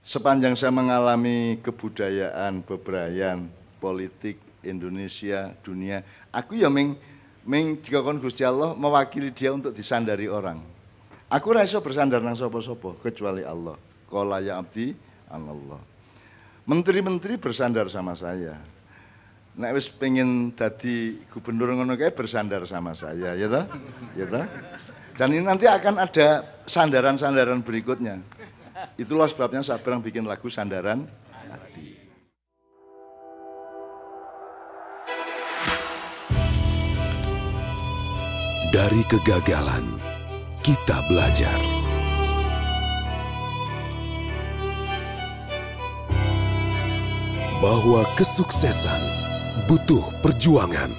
sepanjang saya mengalami kebudayaan, bebrayan, politik Indonesia, dunia, aku ya ming dikon Gusti Allah mewakili dia untuk disandari orang. Aku ora iso bersandar nang sapa-sapa kecuali Allah. Qala ya abdi anallah. Menteri-menteri bersandar sama saya. Nek wis pengen dadi gubernur ngono kae bersandar sama saya, ya toh? Ya toh? Dan ini nanti akan ada sandaran-sandaran berikutnya. Itulah sebabnya saya bilang bikin lagu Sandaran Hati. Dari kegagalan, kita belajar. Bahwa kesuksesan butuh perjuangan.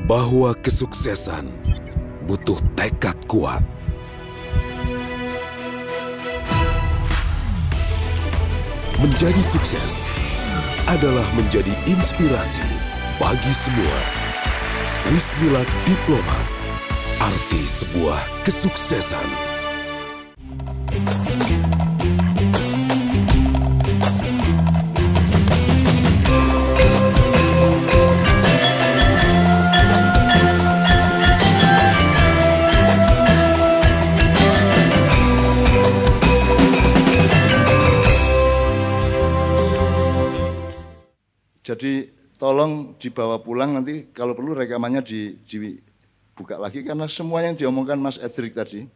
Bahwa kesuksesan butuh tekad kuat. Menjadi sukses adalah menjadi inspirasi bagi semua. Wismilak Diplomat, arti sebuah kesuksesan. Jadi tolong dibawa pulang nanti kalau perlu rekamannya dibuka lagi karena semua yang diomongkan Mas Edric tadi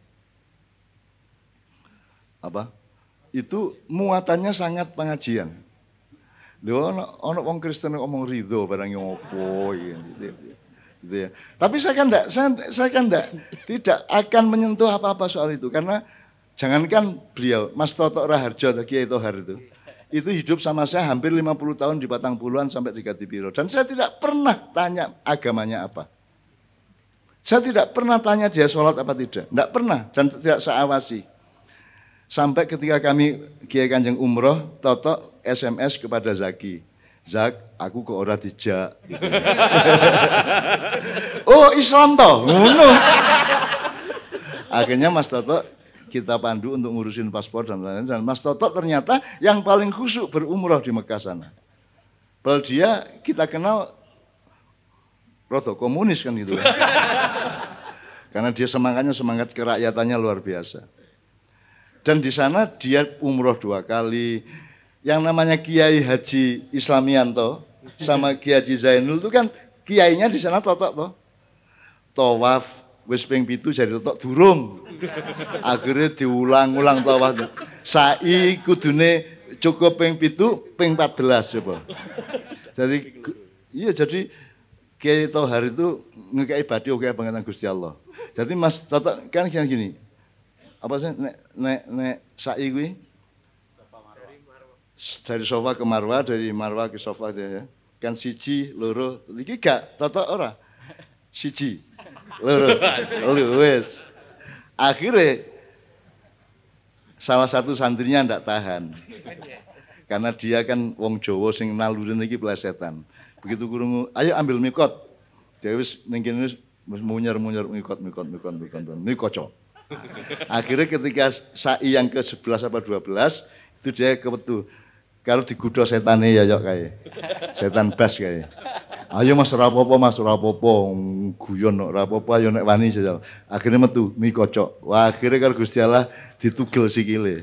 itu muatannya sangat pengajian. Lho ono wong Kristen ngomong ridho barang ngopo gitu ya. Tapi saya kan tidak akan menyentuh apa-apa soal itu karena jangankan beliau Mas Toto Raharjo Kiai Tohar itu hidup sama saya hampir 50 tahun di Patang Puluhan sampai di Gadipiro. Dan saya tidak pernah tanya agamanya apa. Saya tidak pernah tanya dia sholat apa tidak. Tidak pernah dan tidak saya awasi. Sampai ketika kami Kiai Kanjeng umroh, Toto SMS kepada Zaki. Zak, aku kok ora dijak. Gitu. Oh Islam toh? Ngono. Akhirnya Mas Toto kita pandu untuk ngurusin paspor dan lain-lain. Dan Mas Toto ternyata yang paling khusyuk berumroh di Mekah sana. Padahal dia kita kenal rodo komunis kan gitu. Karena dia semangat kerakyatannya luar biasa. Dan di sana dia umroh 2 kali. Yang namanya Kiai Haji Islamianto sama Kiai Haji Zainul itu kan kiainya di sana Toto toh. Tawaf wis ping 7 jadi totok durung. Akhirnya diulang-ulang tawaf. Sa'i kudune cukup ping 7, ping 14 coba. Jadi Kiai Tohar itu ngekei badi oke banget Gusti Allah. Jadi Mas Toto kan gini. Apa sih nek sa'i kuwi? Dari sofa ke marwah, dari marwah ke sofa ya. Kan siji, loro, iki gak Toto ora. Siji. Loro wis. Akhirnya salah satu santrinya ndak tahan. Karena dia kan wong Jawa sing nalurine iki plesetan. Begitu kurungu, ayo ambil mikot. Dia wis ning kene wis munyer-munyer mikot. Mikoco. Akhirnya ketika sa'i yang ke-11 apa 12 itu dia kewetu. Kalau digudo setane ya yok kae. Setan bas kae. Ayo Mas rapopo guyon rapopo ayo nek wani jajal. Akhirnya metu mi kocok. Wah akhirnya karo Gusti Allah ditugel sikile.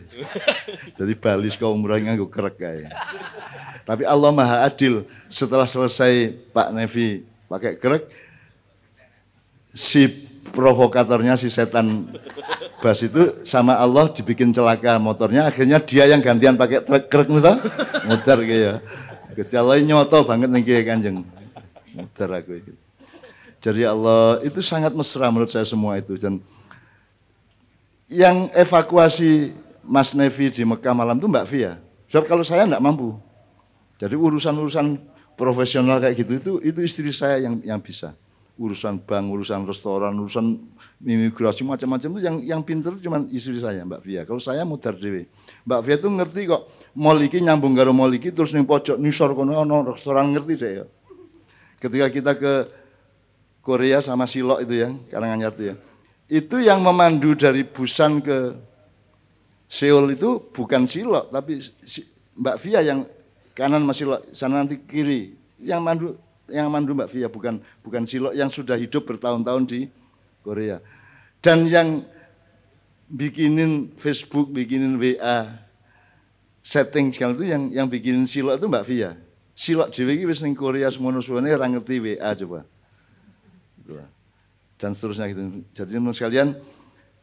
Jadi bali saka umrah nganggo kerek kae. Tapi Allah Maha Adil, setelah selesai Pak Nevi pakai kerek si provokatornya si setan bas itu sama Allah dibikin celaka motornya, akhirnya dia yang gantian pakai kerek gitu, muter kayak. Gusti Allah nyoto banget nih Kiai Kanjeng. Muter aku itu. Jadi Allah itu sangat mesra menurut saya semua itu. Dan yang evakuasi Mas Nevi di Mekah malam itu Mbak Via. Sebab kalau saya enggak mampu. Jadi urusan-urusan profesional kayak gitu itu istri saya yang bisa. Urusan bank, urusan restoran, urusan imigrasi macam-macam itu yang pinter cuma istri saya Mbak Via. Kalau saya muter dewe. Mbak Via tuh ngerti kok mall iki nyambung karo mall iki terus ning pojok nisor kono ono restoran ngerti deh ya. Ketika kita ke Korea sama Silok itu ya, Karanganyar itu ya. Itu yang memandu dari Busan ke Seoul itu bukan Silok, tapi Mbak Via yang kanan masih sana nanti kiri. Yang mandu Mbak Via bukan Silok yang sudah hidup bertahun-tahun di Korea. Dan yang bikinin Facebook, bikinin WA, setting segala itu yang bikinin Silok itu Mbak Via. Silok dhewe iki wis ning Korea semono-suwene ora ngerti WA coba. Gitu. Dan seterusnya gitu. Jadi teman sekalian,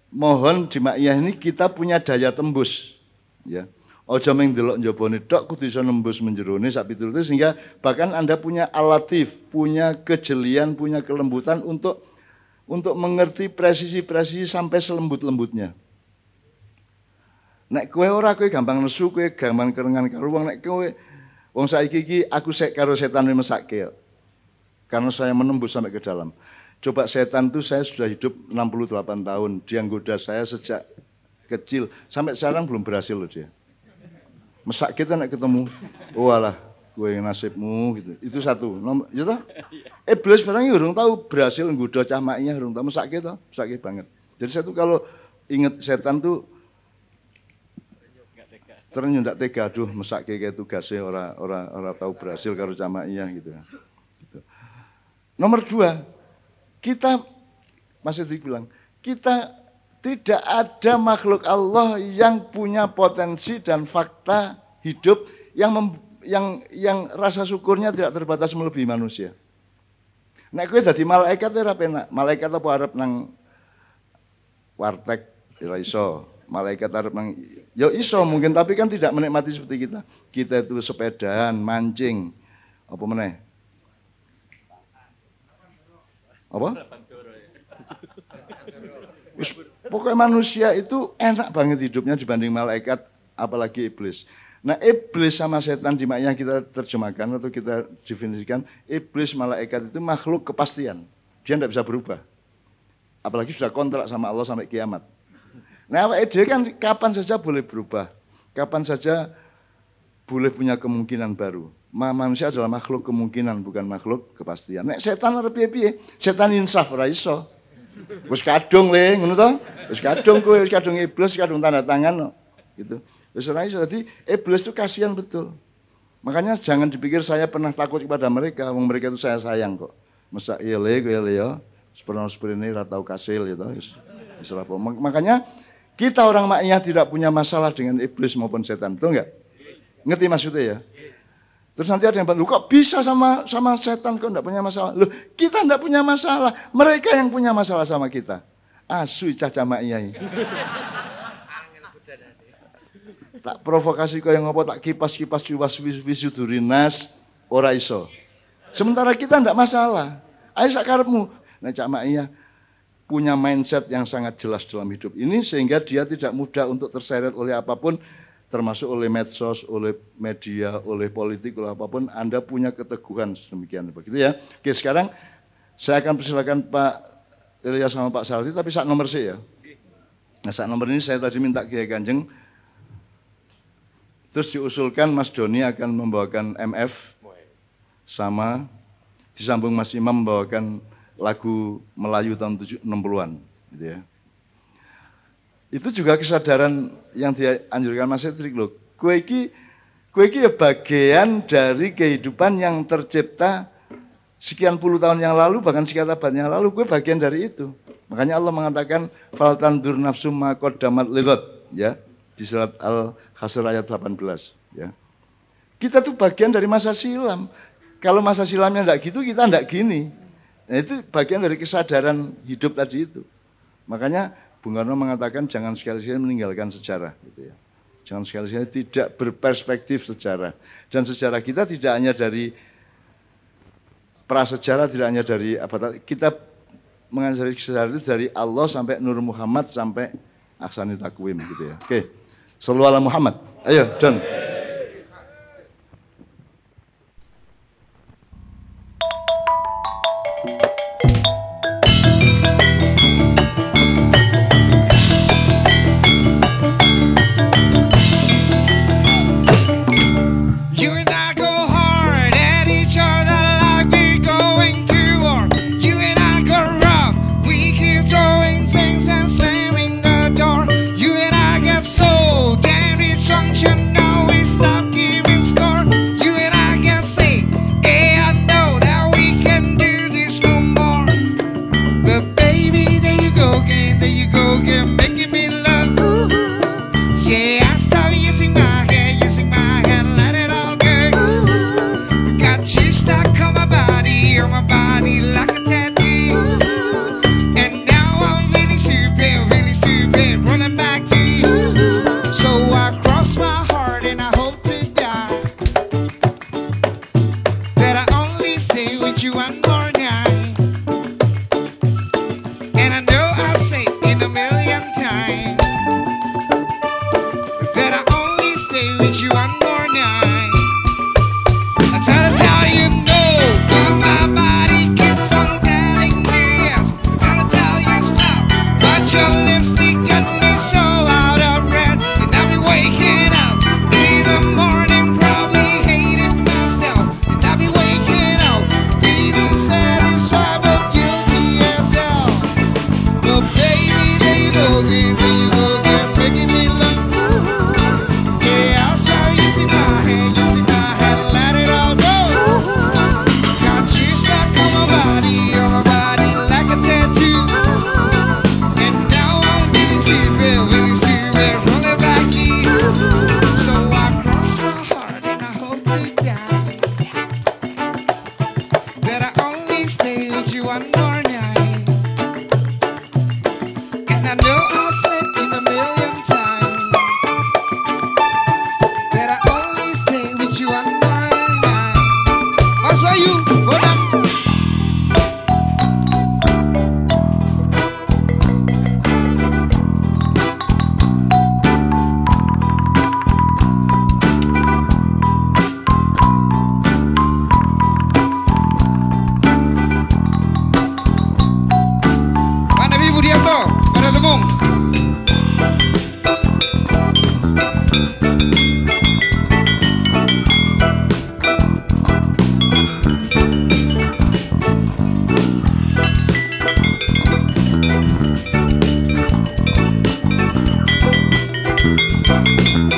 mohon di Maiyah ini kita punya daya tembus, ya. Ojo mung ndelok njabane tok, kudu iso nembus menjerone sak piturute sehingga bahkan Anda punya alatif, punya kejelian, punya kelembutan untuk mengerti presisi-presisi sampai selembut-lembutnya. Nek kowe ora, kowe gampang nesu, kowe gampang kerengan karo wong. Nek kowe wong saiki iki aku sek karo setan mesake. Karena saya menembus sampai ke dalam. Coba setan itu saya sudah hidup 68 tahun. Dia nggoda saya sejak kecil. Sampai sekarang belum berhasil loh dia. Mesak kita nek ketemu. Oh alah, kowe nasibmu gitu. Itu satu. Ya toh? Iblis barang urung tahu berhasil nggoda cah Maiyah urung tahu mesake to, mesake banget. Jadi saya tuh kalau inget setan tuh ternyata ndak tega, aduh mesake kayak tugasnya ora tahu berhasil karo cah Maiyah gitu. Nomor 2, kita masih dibilang kita tidak ada makhluk Allah yang punya potensi dan fakta hidup yang rasa syukurnya tidak terbatas melebihi manusia. Nek kowe dadi malaikat ora penak. Malaikat apa arep nang warteg ora iso. Malaikat arep nang ya iso mungkin tapi kan tidak menikmati seperti kita. Kita itu sepedaan, mancing. Apa meneh? Apa? Pokoknya manusia itu enak banget hidupnya dibanding malaikat, apalagi iblis. Nah iblis sama setan di Maiyah kita terjemahkan atau kita definisikan, iblis malaikat itu makhluk kepastian. Dia tidak bisa berubah. Apalagi sudah kontrak sama Allah sampai kiamat. Nah dia kan kapan saja boleh berubah. Kapan saja boleh punya kemungkinan baru. Manusia adalah makhluk kemungkinan, bukan makhluk kepastian. Nek setan arep piye-piye? Setan insaf ora iso. Wis kadung le, ngono to? Wis kadung kowe, wis kadung iblis, kadung tanda tangan no. Gitu. Wis ora iso. Dadi iblis itu kasihan betul. Makanya jangan dipikir saya pernah takut kepada mereka, wong mereka itu saya sayang kok. Mesak ile kowe le ya, seperti ora tau kasil gitu. Wis ora apa. Makanya kita orang Maiyah tidak punya masalah dengan iblis maupun setan, betul enggak? Ngerti maksudnya ya? Terus nanti ada yang bilang, kok bisa sama setan kok enggak punya masalah? Loh, kita enggak punya masalah. Mereka yang punya masalah sama kita. Asu caca Maiyah ini. Tak provokasi kau yang ngopo tak kipas-kipas ciwas visudurinas ora iso. Sementara kita enggak masalah. Ayo sakarepmu. Nah Cak Maiyah punya mindset yang sangat jelas dalam hidup ini sehingga dia tidak mudah untuk terseret oleh apapun, termasuk oleh medsos, oleh media, oleh politik, oleh apapun. Anda punya keteguhan sedemikian begitu ya. Oke, sekarang saya akan persilakan Pak Ilyas sama Pak Salti, tapi sak nomor C ya. Nah, sak nomor ini saya tadi minta Kiai Kanjeng. Terus diusulkan Mas Doni akan membawakan MF sama disambung Mas Imam membawakan lagu Melayu tahun 60-an gitu ya. Itu juga kesadaran yang dianjurkan Mas Edrik loh. Kowe iki ya bagian dari kehidupan yang tercipta sekian puluh tahun yang lalu, bahkan sekian abad yang lalu, kowe bagian dari itu. Makanya Allah mengatakan fal tandur nafsum ma qaddamat lighad ya di surat Al-Hasr ayat 18 ya. Kita tuh bagian dari masa silam. Kalau masa silamnya enggak gitu, kita enggak gini. Nah, itu bagian dari kesadaran hidup tadi itu. Makanya Bung Karno mengatakan jangan sekali-sekali meninggalkan sejarah. Gitu ya. Jangan sekali-sekali tidak berperspektif sejarah. Dan sejarah kita tidak hanya dari prasejarah, tidak hanya dari apa kita mengajari sejarah itu dari Allah sampai Nur Muhammad sampai Ahsani Takwim gitu ya. Oke. Shallu ala Muhammad. Ayo, Don. Throwing things your lipstick got me so out of breath. And I'll be waking up in the morning, probably hating myself. And I'll be waking up feeling satisfied but guilty as hell. But baby, there you go again, making me love. Yeah, I saw you see my hand, you see my head, let it all go. Got you stuck on my body like a tattoo. And now I'm feeling stupid, rolling back to you. So I cross my heart and I hope to die that I only stay with you one more night. And I know I'll say in a million times that I only stay with you one more night. That's why you, hold on. Mana Ibu Dianto? Pada temung.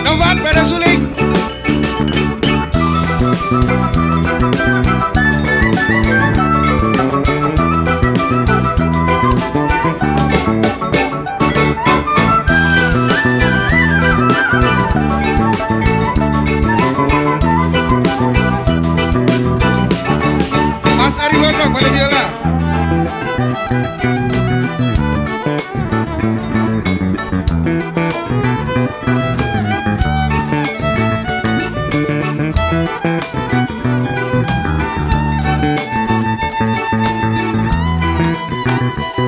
Novat pada suling. Mas Ari Gondong pada biola.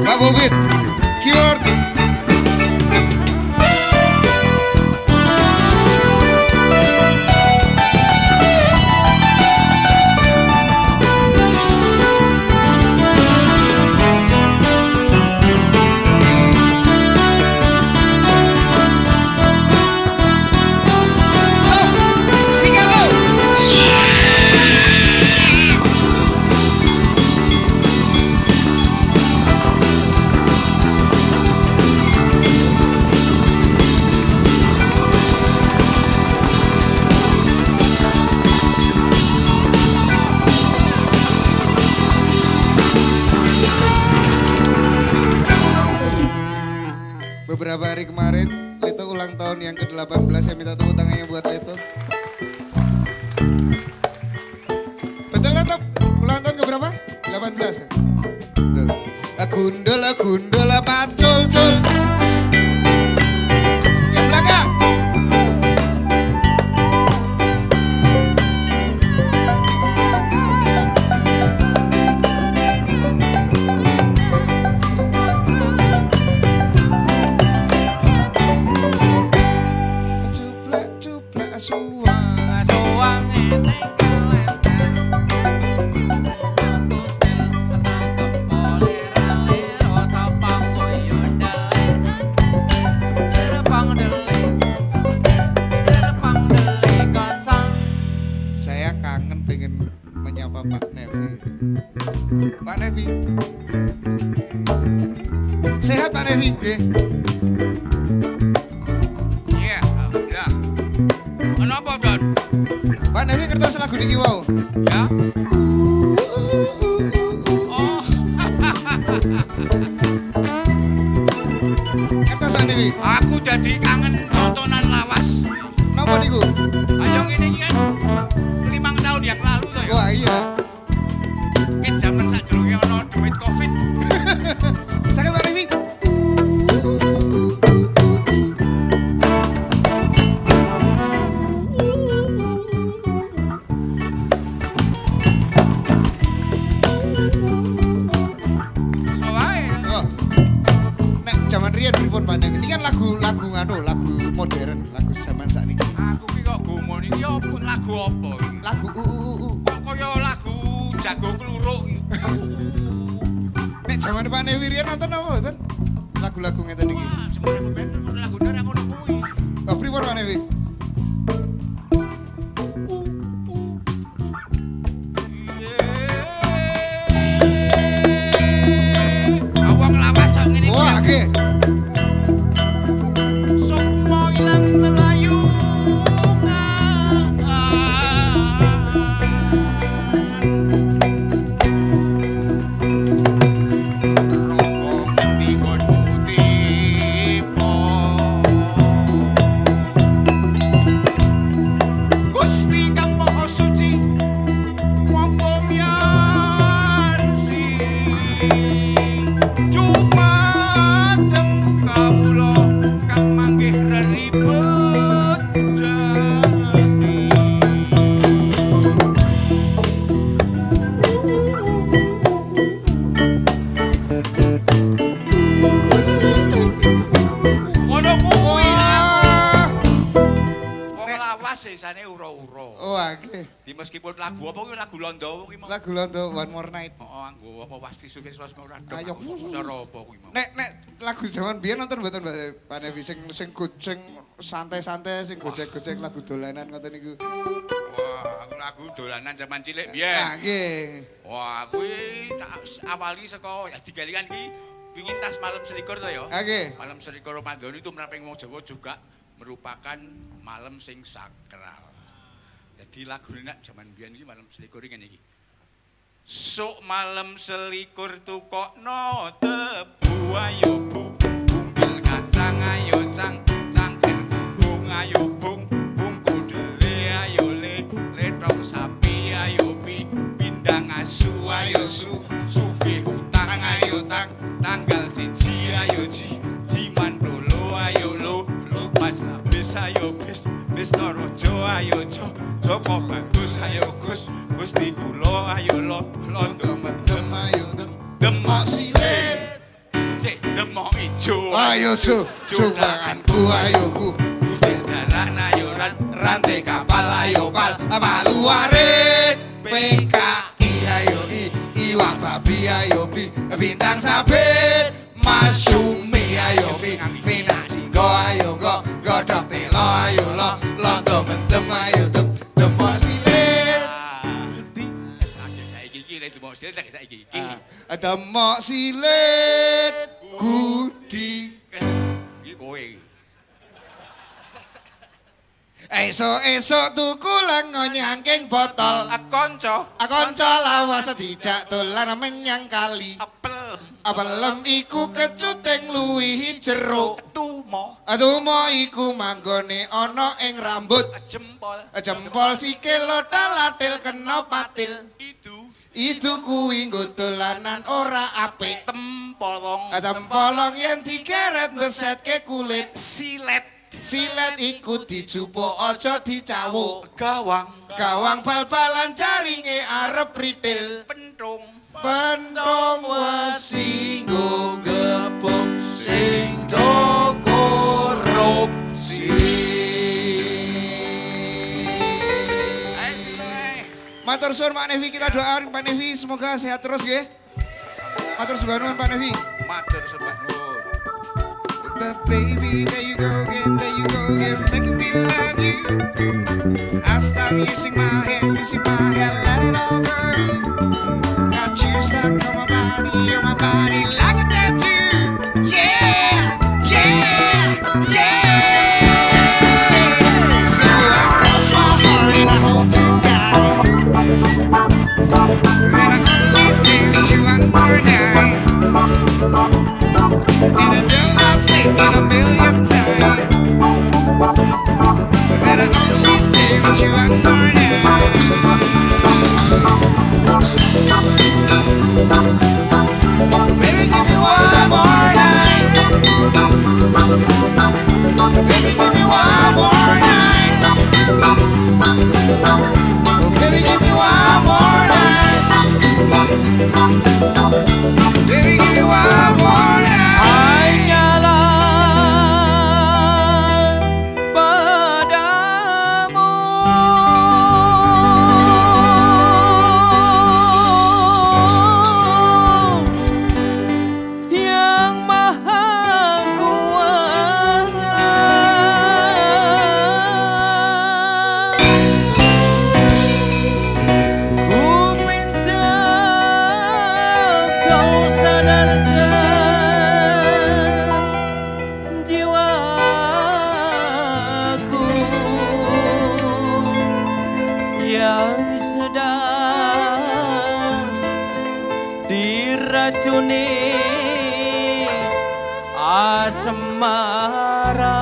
Pak Bobit, keyboard. Beberapa hari kemarin, Lito ulang tahun yang ke-18. Saya minta tepuk tangannya buat Lito. Betul Lito? Ulang tahun ke-berapa? 18 ya? Betul. Gundala pacul-cul. Yang belakang. Suang eneng kalender kutil atau kepoliran sapang loyo dale serpang dele kosong. Saya kangen pengen menyapa Pak Nevi. Pak Nevi, sehat Pak Nevi? Iya, alhamdulillah. Kenapa Don? Pak Nevi kertas lagu niki wau. Ya. Oh. Kertas Pak Nevi. Aku jadi kangen tontonan lawas. Napa niku? Ayo ngene iki kan 5 tahun yang lalu toh ya. Wah iya. Ket zaman sadurunge ono duit Covid. Sakit Pak Nevi. Ini kan lagu modern, lagu zaman sakniki. Aku ki kok gumun iki lagu apa iki? Lagu kok kaya lagu jago kluruk. Nek zaman Pak Nevi riyen nonton apa mboten? lagu-lagu ngeten iki. Wah, semono ben lagune ora ngono kuwi. Oh, pripun Pak Nevi? Awang lawas kok ngene iki. Wah, nggih. Sukma ilang lelayu. Meskipun lagu apa kuwi lagu Londo kuwi mau. Lagu Londo One More Night. Heeh, anggo apa Wis ora tok. Ayo cara apa kuwi mau. Nek lagu zaman biyen nonton mboten Mbak Pak Nevi sing santai-santai sing gojek-gojek lagu dolanan ngoten niku. Wah, lagu dolanan zaman cilik biyen. Nah, nggih. Wah, kuwi tak awali saka ya digalikan iki pingin tas malam selikur to ya. Nggih. Malam selikur Ramadan itu menurut wong Jawa juga merupakan malam sing sakral. Jadi lagu nak zaman biyen iki malam selikur ngene iki. Sok malam selikur tukokno tebu ayo bu, bungkel kacang ayo cangkir bung ayo bung, kudele ayo le tong sapi ayo pindang asu ayo sugih utang ayo tanggal siji ayo jiman dolo ayo lo pas bis ayo bis norojo ayo Joko bagus ayo Gus di kulo ayo lo temen ayo demok silet cek demok ijo Ayo subanganku ayo ku jalan ayo rantai kapal ayo pal luare PKI ayo iwak babi ayo bintang sabit Masumi ayo minat jinggo ayo godok telo ayo lo temen ayo demok silet saiki iki demok silet saiki iki demok silet Gudi iki kowe esok tuku lengo nyangking botol kanca lawas dijak dolan menyang kali apelem iku kecuting luwihi jeruk tumo iku manggone ana ing rambut jempol sikil lodal kena patil itu kuwi nggo dolanan ora apik tempolong yen digeret mbesetke kulit silet iku dijupuk aja dicawuk gawang bal-balan jaringe arep ritil penthung wesi nggo gepuk sing do korupsi matur suwun Pak Nevi kita doakan Pak Nevi semoga sehat terus nggih matur suwun Pak Nevi matur suwun But baby, there you go again, making me love you. I stop using my head, let it all go. Got you stuck on my body like a tattoo. Yeah. So I cross my heart and I hope to die. That I only stay with you one more night. And I know I'll say it a million times that I only stay with you one more night. Baby, give me one more night. Baby, give me one more night. Baby, give me one more night. Baby, give me one more night. Hanyalah padamu asmara.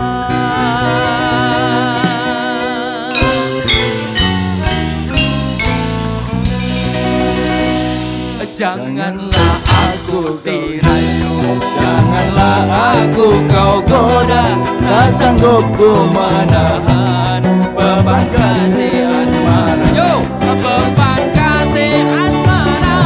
Janganlah aku dirayu, janganlah aku kau goda, tak sanggup ku menahan beban kasih asmara. Yo, beban kasih asmara.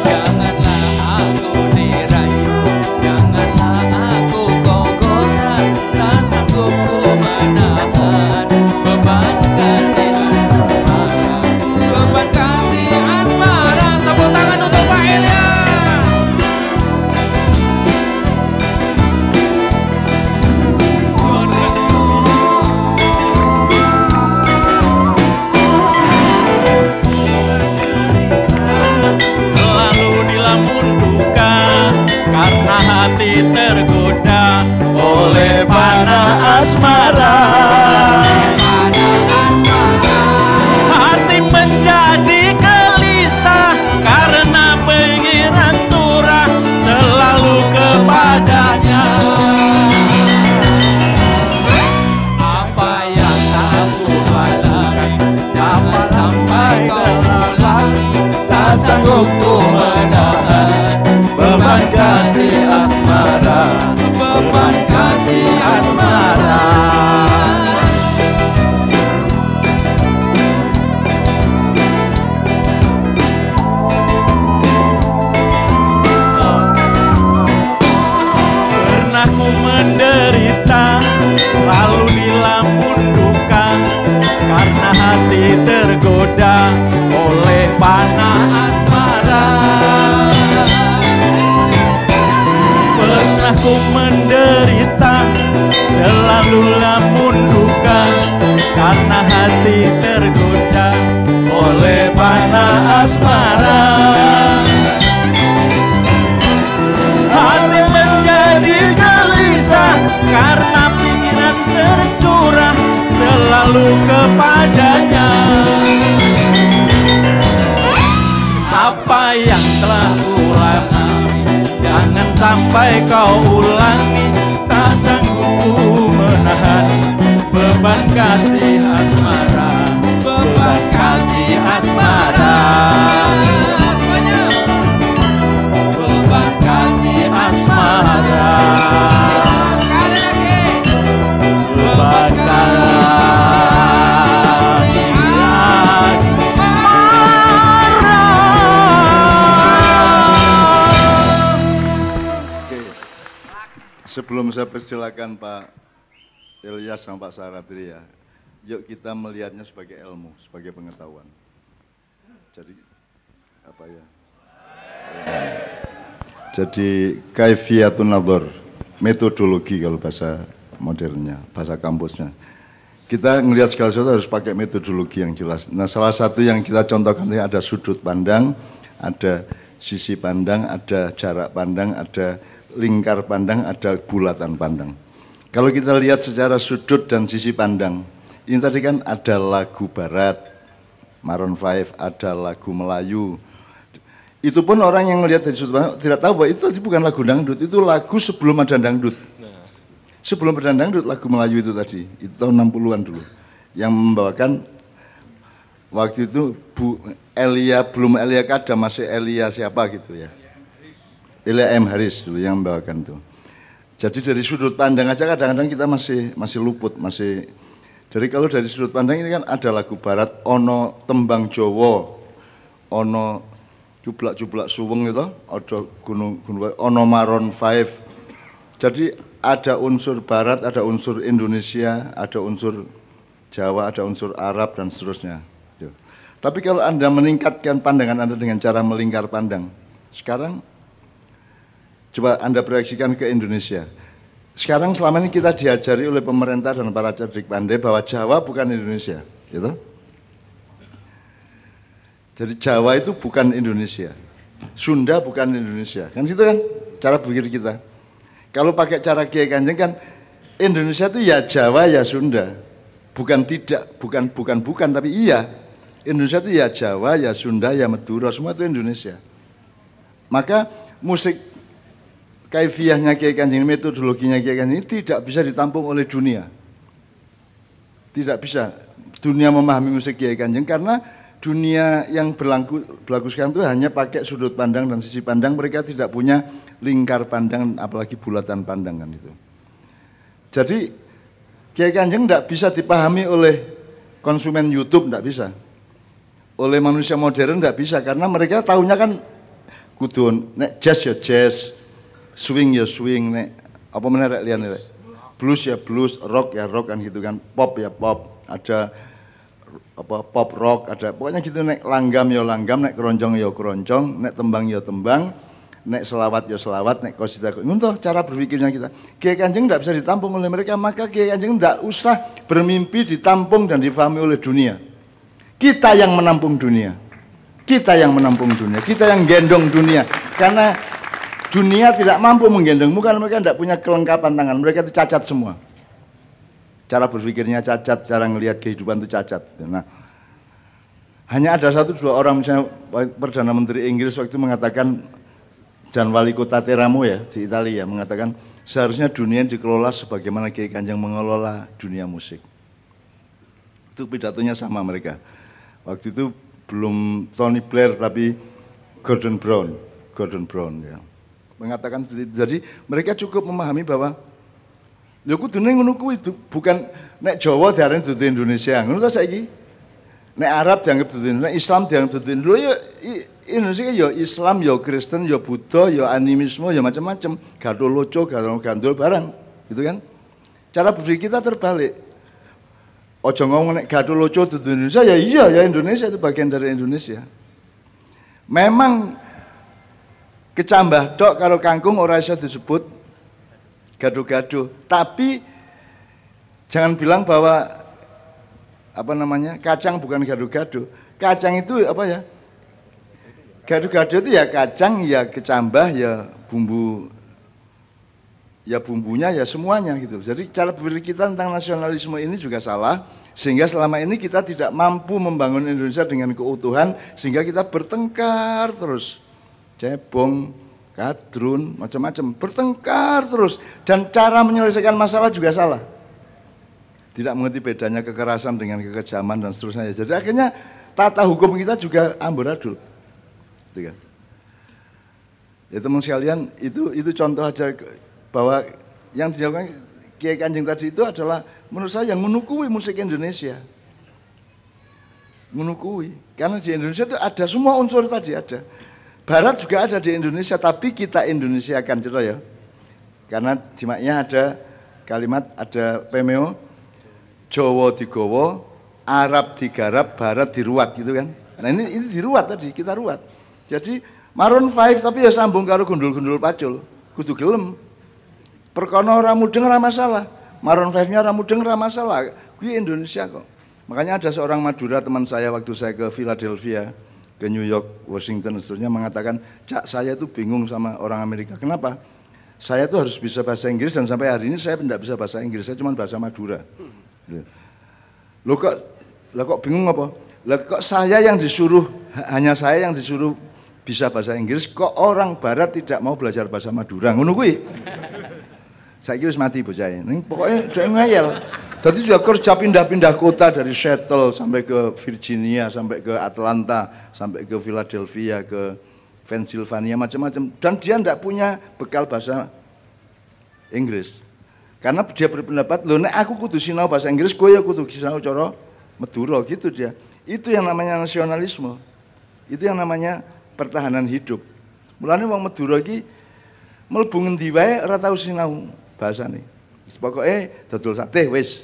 Janganlah aku dirayu, janganlah aku kau goda, tak sanggup ku menahan beban kasih asmara. Beban kasih asmara. Tepuk tangan untuk Pak Elia. Selalu dilamun duka karena hati tergoda oleh panah asmara. Hati menjadi gelisah karena pengiran turah selalu kepadanya. Apa yang aku alami, jangan sampai kau ulangi. Tak sanggup ku menahan beban kasih asmara, beban kasih asmara. Pernah ku menderita, selalu dilamun duka karena hati tergoda oleh panah asmara. Pernah ku menderita, selalu lamun duka karena hati tergoda oleh panah asmara. Hati menjadi gelisah karena pikiran tercurah selalu kepadanya. Apa yang telah kulalami, jangan sampai kau ulangi. Tak sanggup ku menahan beban kasih asmara, beban kasih asmara. Beban kasih asmara. Beban kasih asmara. Oke. Sebelum saya persilakan Pak Ilyas sama Pak Saradri ya, yuk kita melihatnya sebagai ilmu, sebagai pengetahuan. Jadi apa ya? Jadi kaifiyatun nazar, metodologi kalau bahasa modernnya, bahasa kampusnya. Kita melihat segala sesuatu harus pakai metodologi yang jelas. Nah, salah satu yang kita contohkan ini ada sudut pandang, ada sisi pandang, ada jarak pandang, ada lingkar pandang, ada bulatan pandang. Kalau kita lihat secara sudut dan sisi pandang, ini tadi kan ada lagu barat, Maroon 5, ada lagu Melayu. Itu pun orang yang melihat dari sudut pandang tidak tahu bahwa itu bukan lagu dangdut, itu lagu sebelum ada dangdut. Sebelum ada dangdut, lagu Melayu itu tadi, itu tahun 60-an dulu. Yang membawakan waktu itu Bu Elia, belum Elia Kada, masih Elia siapa gitu ya. Elia M. Haris dulu yang membawakan itu. Jadi dari sudut pandang aja kadang-kadang kita masih luput, masih. Jadi kalau dari sudut pandang ini kan ada lagu barat, ono tembang Jowo, ono jublak-jublak suweng itu, ada gunung, ono Maroon 5. Jadi ada unsur barat, ada unsur Indonesia, ada unsur Jawa, ada unsur Arab dan seterusnya. Tapi kalau Anda meningkatkan pandangan Anda dengan cara melingkar pandang, sekarang coba Anda proyeksikan ke Indonesia. Sekarang selama ini kita diajari oleh pemerintah dan para cerdik pandai bahwa Jawa bukan Indonesia, gitu. Jadi Jawa itu bukan Indonesia, Sunda bukan Indonesia, kan gitu kan cara pikir kita. Kalau pakai cara Kiai Kanjeng kan Indonesia itu ya Jawa ya Sunda, bukan tidak, bukan tapi iya. Indonesia itu ya Jawa ya Sunda ya Madura, semua itu Indonesia. Maka musik kaifiahnya Kiai Kanjeng, metodologinya Kiai Kanjeng ini tidak bisa ditampung oleh dunia. Tidak bisa dunia memahami musik Kiai Kanjeng karena dunia yang berlaku sekarang itu hanya pakai sudut pandang dan sisi pandang, mereka tidak punya lingkar pandang apalagi bulatan pandang kan itu. Jadi Kiai Kanjeng tidak bisa dipahami oleh konsumen YouTube, tidak bisa. Oleh manusia modern tidak bisa karena mereka tahunya kan kudu nek jazz ya jazz, swing ya swing, nek apa meneh rek liyane rek. Blues ya blues, rock ya rock kan gitu kan, pop ya pop, ada apa pop rock, ada pokoknya gitu, nek langgam ya langgam, nek keroncong ya keroncong, nek tembang ya tembang, nek selawat ya selawat, nek qasidah. Untuk cara berpikirnya kita. Kiai Kanjeng tidak bisa ditampung oleh mereka, maka Kiai Kanjeng tidak usah bermimpi ditampung dan difahami oleh dunia. Kita yang menampung dunia. Kita yang menampung dunia, kita yang gendong dunia. Karena dunia tidak mampu menggendongmu karena mereka tidak punya kelengkapan tangan, mereka itu cacat semua. Cara berpikirnya cacat, cara ngelihat kehidupan itu cacat. Nah, hanya ada 1-2 orang, misalnya Perdana Menteri Inggris waktu itu mengatakan, dan wali kota Teramo ya di Italia mengatakan seharusnya dunia dikelola sebagaimana Kiai Kanjeng mengelola dunia musik. Itu pidatonya sama mereka. Waktu itu belum Tony Blair tapi Gordon Brown ya. Mengatakan seperti itu. Jadi mereka cukup memahami bahwa lha kudune ngono kuwi bukan nek Jawa diarani dudu Indonesia. Ngono ta saiki? Nek Arab dianggap dudu Indonesia, nek Islam dianggap dudu Indonesia. Ya Indonesia ya Islam, ya Kristen, ya Buddha, ya animisme, ya macam-macam. Gadoloco, gandol barang, gitu kan? Cara berpikir kita terbalik. Ojo ngomong nek gadoloco dudu Indonesia, ya iya ya Indonesia itu bagian dari Indonesia. Memang kecambah tok karo kangkung ora iso disebut gaduh-gaduh. Tapi jangan bilang bahwa apa namanya kacang bukan gaduh-gaduh. Kacang itu apa ya? Gaduh-gaduh itu ya kacang, ya kecambah, ya bumbu, ya bumbunya, ya semuanya gitu. Jadi cara berpikir kita tentang nasionalisme ini juga salah. Sehingga selama ini kita tidak mampu membangun Indonesia dengan keutuhan, sehingga kita bertengkar terus. Cebong, kadrun, macam-macam, bertengkar terus. Dan cara menyelesaikan masalah juga salah. Tidak mengerti bedanya kekerasan dengan kekejaman dan seterusnya. Jadi akhirnya tata hukum kita juga amburadul. Gitu kan. Ya teman sekalian, itu contoh aja bahwa yang dilakukan Kiai Kanjeng tadi itu adalah menurut saya yang menukui musik Indonesia. Menukui. Karena di Indonesia itu ada semua unsur tadi ada. Barat juga ada di Indonesia, tapi kita Indonesiakan cerita ya. Karena jimaknya ada kalimat, ada pemeo, Jawa digowo, Arab digarap, Barat diruat gitu kan. Nah ini diruat tadi, kita ruat. Jadi Maroon 5 tapi ya sambung karo gundul-gundul pacul, kudu gelem. Perkono ora mudeng ora masalah. Maroon 5-nya ora mudeng ora masalah. Kuwi Indonesia kok. Makanya ada seorang Madura teman saya waktu saya ke Philadelphia, ke New York, Washington, seterusnya mengatakan, Cak saya itu bingung sama orang Amerika. Kenapa? Saya tuh harus bisa bahasa Inggris dan sampai hari ini saya tidak bisa bahasa Inggris, saya cuma bahasa Madura. Loh kok bingung apa? Lah kok saya yang disuruh, hanya saya yang disuruh bisa bahasa Inggris, kok orang Barat tidak mau belajar bahasa Madura? Ngono kuwi. Saiki wis mati bocah ini. Pokoknya dia ngeyel. Tadi sudah kerja pindah-pindah kota dari Seattle sampai ke Virginia, sampai ke Atlanta, sampai ke Philadelphia, ke Pennsylvania, macam-macam. Dan dia tidak punya bekal bahasa Inggris. Karena dia berpendapat, loh nek aku kudu sinau bahasa Inggris, kowe ya kudu sinau cara Madura gitu dia. Itu yang namanya nasionalisme. Itu yang namanya pertahanan hidup. Mulane wong Madura iki mlebu ngendi wae ora tau sinau bahasane. Pokoke dodol sate wis.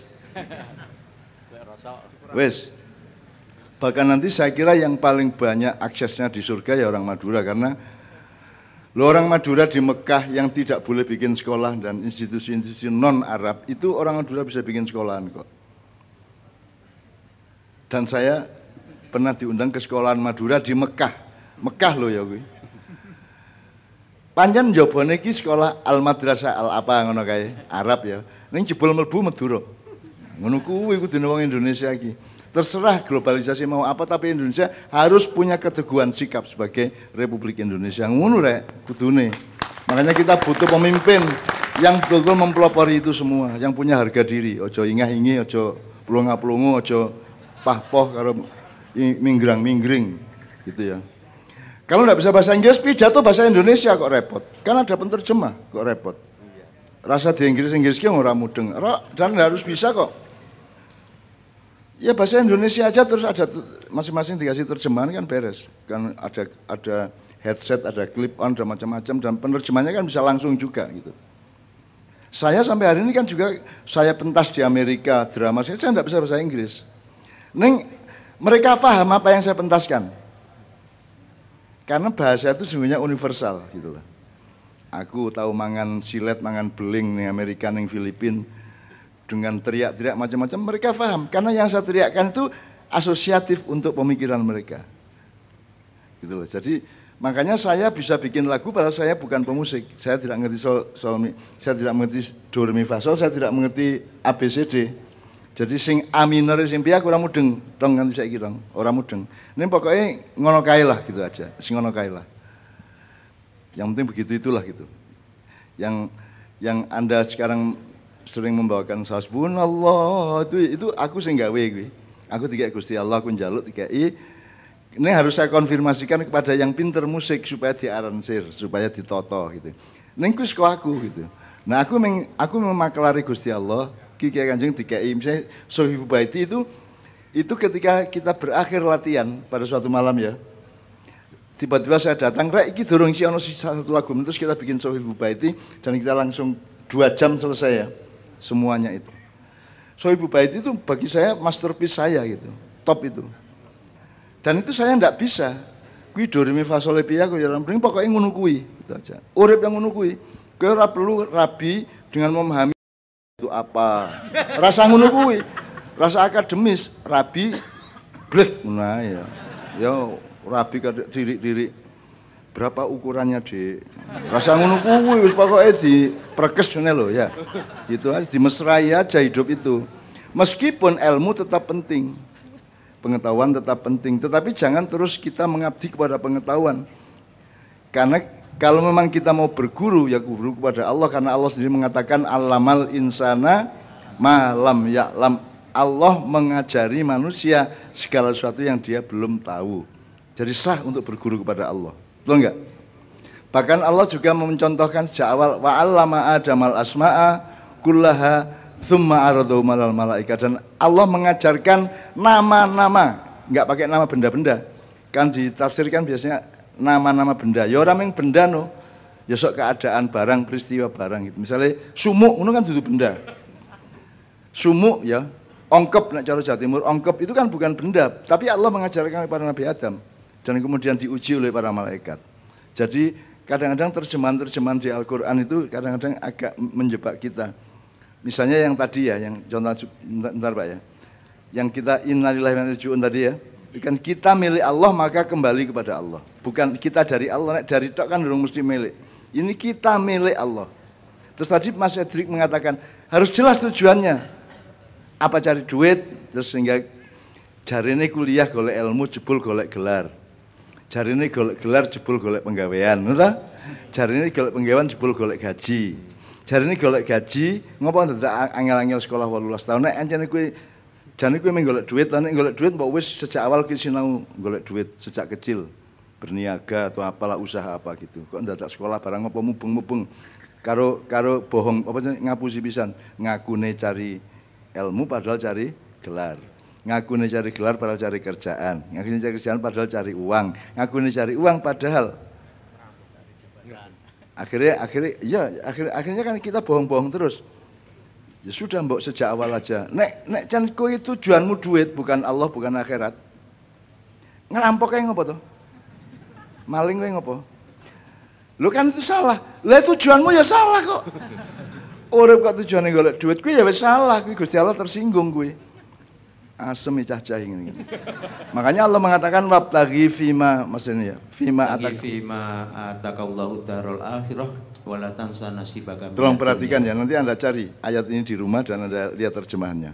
Wis. Bahkan nanti saya kira yang paling banyak aksesnya di surga ya orang Madura karena orang Madura di Mekah yang tidak boleh bikin sekolah dan institusi-institusi non-Arab itu orang Madura bisa bikin sekolahan kok. Dan saya pernah diundang ke sekolahan Madura di Mekah. Mekah loh ya kuwi. Panjen njabane iki sekolah Al Madrasah Al apa ngono kae, Arab ya. Ning jebul mlebu Madura. Ngono kuwi kudune wong Indonesia iki. Terserah globalisasi mau apa, tapi Indonesia harus punya keteguhan sikap sebagai Republik Indonesia. Ngono rek, kudune. Makanya kita butuh pemimpin yang betul-betul mempelopori itu semua, yang punya harga diri. Ojo ingah-ingi, ojo pelongo-pelongo, ojo pahpoh karo minggrang-minggring gitu ya. Kalau nggak bisa bahasa Inggris, pidato bahasa Indonesia kok repot. Kan ada penterjemah kok repot. Rasa di Inggris ki ora mudeng. Dan harus bisa kok. Ya bahasa Indonesia aja terus ada masing-masing dikasih terjemahan kan beres. Kan ada headset, ada clip on, ada macam-macam dan penerjemahnya kan bisa langsung juga gitu. Saya sampai hari ini kan juga saya pentas di Amerika drama, saya enggak bisa bahasa Inggris. Neng mereka paham apa yang saya pentaskan. Karena bahasa itu sebenarnya universal gitu loh. Aku tahu mangan silet, mangan beling nih Amerika ning Filipina. Dengan teriak-teriak macam-macam mereka paham karena yang saya teriakkan itu asosiatif untuk pemikiran mereka gitu loh. Jadi makanya saya bisa bikin lagu padahal saya bukan pemusik, saya tidak mengerti saya tidak mengerti do re mi fa sol, saya tidak mengerti ABCD. Jadi sing A minor sing piye ora mudeng dong nganti saiki dong ora mudeng. Ini pokoknya ngono kae lah gitu aja, sing ngono kae lah. Yang penting begitu itulah gitu. Yang Anda sekarang sering membawakan hasbunallah itu aku sing gawe kuwi. Aku dikai Gusti Allah, aku njaluk dikai. Ini harus saya konfirmasikan kepada yang pinter musik supaya diaransir, supaya ditoto gitu. Ning kuwi saka aku gitu. Nah, aku memaklari Gusti Allah, Ki Kiai Kanjeng dikai misalnya Sohibu Baiti itu ketika kita berakhir latihan pada suatu malam ya. Tiba-tiba saya datang, rek iki durung isi ono satu lagu, terus kita bikin Sohibu Baiti dan kita langsung 2 jam selesai ya. Semuanya itu. Sohibu Baiti itu bagi saya masterpiece saya gitu, top itu. Dan itu saya enggak bisa. Kuwi do re mi fa sol piye aku ya penting pokoknya ngono kuwi gitu aja. Urip yang ngono kuwi. Kowe ora perlu rabi dengan memahami itu apa. Rasa ngono kuwi. Rasa akademis, rabi bleh ngono ya. Ya rabi diri berapa ukurannya, Dik? Rasa ngono kuwi wis pokoke diperkes ngene lho ya. Gitu aja dimesrai aja hidup itu. Meskipun ilmu tetap penting. Pengetahuan tetap penting, tetapi jangan terus kita mengabdi kepada pengetahuan. Karena kalau memang kita mau berguru ya guru kepada Allah karena Allah sendiri mengatakan allamal insana ma lam ya'lam. Allah mengajari manusia segala sesuatu yang dia belum tahu. Jadi sah untuk berguru kepada Allah. Betul enggak? Bahkan Allah juga mencontohkan sejak awal wa 'allama Adamal asma'a kullaha tsumma aradahum 'alal malaika, dan Allah mengajarkan nama-nama, enggak pakai nama benda-benda. Kan ditafsirkan biasanya nama-nama benda. Ya ora mung benda no. Ya sok keadaan barang, peristiwa barang gitu. Misalnya sumuk ngono kan dudu benda. Sumuk ya, ongkep nek cara Jawa Timur, ongkep itu kan bukan benda, tapi Allah mengajarkan kepada Nabi Adam dan kemudian diuji oleh para malaikat. Jadi kadang-kadang terjemahan-terjemahan di Al-Quran itu kadang-kadang agak menjebak kita. Misalnya yang tadi ya, yang contoh bentar Pak ya. Yang kita innalillahi wa inna ilaihi raji'un tadi ya. Kan kita milik Allah maka kembali kepada Allah. Bukan kita dari Allah, dari tok kan belum mesti milik. Ini kita milik Allah. Terus tadi Mas Edrik mengatakan harus jelas tujuannya. Apa cari duit, terus sehingga jarine kuliah golek ilmu, jebul golek gelar. Jarine golek gelar, jebul golek penggawean, ngono ta? Jarine golek penggawean, jebul golek gaji. Jarine golek gaji, ngopo dadak angel-angel sekolah 18 tahun. Nek ancene kowe jane kowe mung golek duit, nek golek duit mbok wis sejak awal ki sinau golek duit sejak kecil. Berniaga atau apalah usaha apa gitu. Kok dadak sekolah barang ngopo mubeng-mubeng karo bohong apa ngapusi pisan, ngakune cari ilmu padahal cari gelar. Ngakune cari gelar padahal cari kerjaan. Ngakune cari kerjaan padahal cari uang. Ngakune cari uang padahal akhirnya kan kita bohong-bohong terus. Ya sudah mbok sejak awal aja. Nek jan kowe tujuanmu duit bukan Allah, bukan akhirat. Ngerampok kae ngopo to? Maling kowe ngopo? Lho kan itu salah. Lah tujuanmu ya salah kok. Urip kok tujuane golek duit kuwi ya wis salah, kuwi Gusti Allah tersinggung kuwi. Asem cah-cah ngene. Makanya Allah mengatakan wabtaghi fima maksudnya ya, fima atakallahu darul akhirah wala tansa nasibaka. Tolong perhatikan ya, nanti Anda cari ayat ini di rumah dan Anda lihat terjemahannya.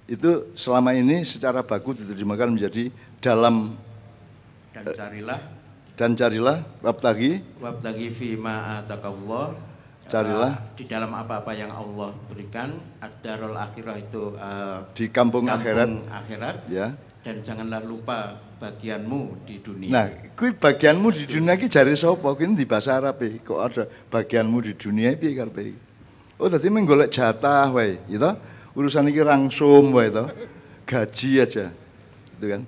Itu selama ini secara baku diterjemahkan menjadi dalam dan carilah wabtagi fima atakallah, carilah di dalam apa-apa yang Allah berikan, ad-darul akhirah itu di kampung akhirat ya. Dan janganlah lupa bagianmu di dunia. Nah, kuwi bagianmu di dunia iki jare sapa? Kuwi di bahasa Arab kok ada bagianmu di dunia piye karepe? Oh, dadi mung golek jatah wae, gitu. Urusan iki rangsum wae to. Gaji aja. Gitu kan.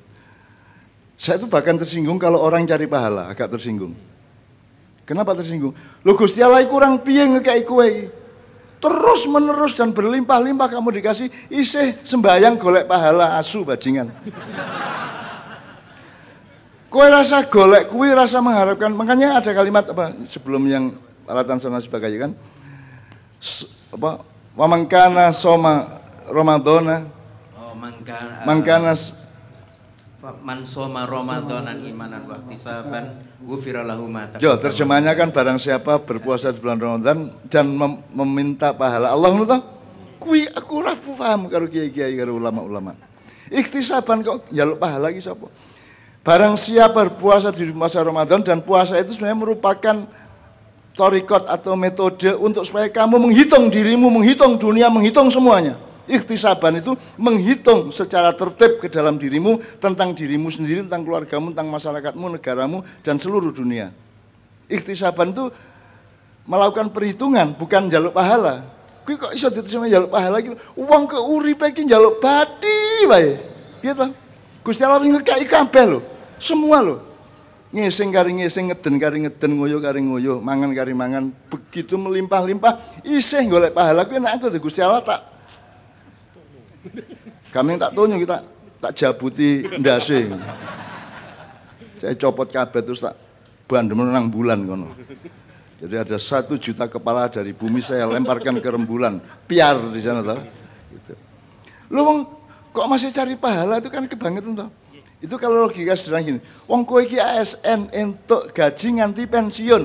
Saya itu bahkan tersinggung kalau orang cari pahala, agak tersinggung. Kenapa tersinggung? Loh Gusti Allah kurang piye ngekeki kowe iki? Terus menerus dan berlimpah-limpah kamu dikasih, isih sembahyang golek pahala asu bajingan. Kowe rasa golek kuwi rasa mengharapkan, makanya ada kalimat apa sebelum yang alatan sana sebagainya kan. Apa? Wa mangkana soma Ramadana. Oh, mangkana man soma Ramadanan imanan wa ihtisaban ghufira lahu ma taqaddama. Jo, terjemahnya kan barang siapa berpuasa di bulan Ramadan dan meminta pahala Allah ngono to. Kuwi aku ora paham karo kiai-kiai karo ulama-ulama. Ihtisaban kok njaluk pahala iki sapa? Barang siapa berpuasa di masa Ramadan dan puasa itu sebenarnya merupakan torikot atau metode untuk supaya kamu menghitung dirimu, menghitung dunia, menghitung semuanya. Ikhtisaban itu menghitung secara tertib ke dalam dirimu, tentang dirimu sendiri, tentang keluargamu, tentang masyarakatmu, negaramu, dan seluruh dunia. Ikhtisaban itu melakukan perhitungan, bukan njaluk pahala. Kuwi kok iso diterima njaluk pahala iki? Wong keuripe iki njaluk bathi wae. Piye to? Gusti Allah ngekeki kabeh lho. Semua lho. Ngising kari ngising, ngeden kari ngeden, ngoyo kari ngoyo, mangan kari mangan, begitu melimpah-limpah, isih golek pahala. Kuwi nek aku Gusti Allah tak kami tak tonyo kita tak jabuti ndase. Saya copot kabeh terus tak bandem nang bulan kono. Jadi ada 1 juta kepala dari bumi saya lemparkan ke rembulan, piar di sana toh. Gitu. Lu wong kok masih cari pahala itu kan kebangetan toh. Itu kalau logika sederhana gini, wong kowe iki ASN entuk gaji nganti pensiun.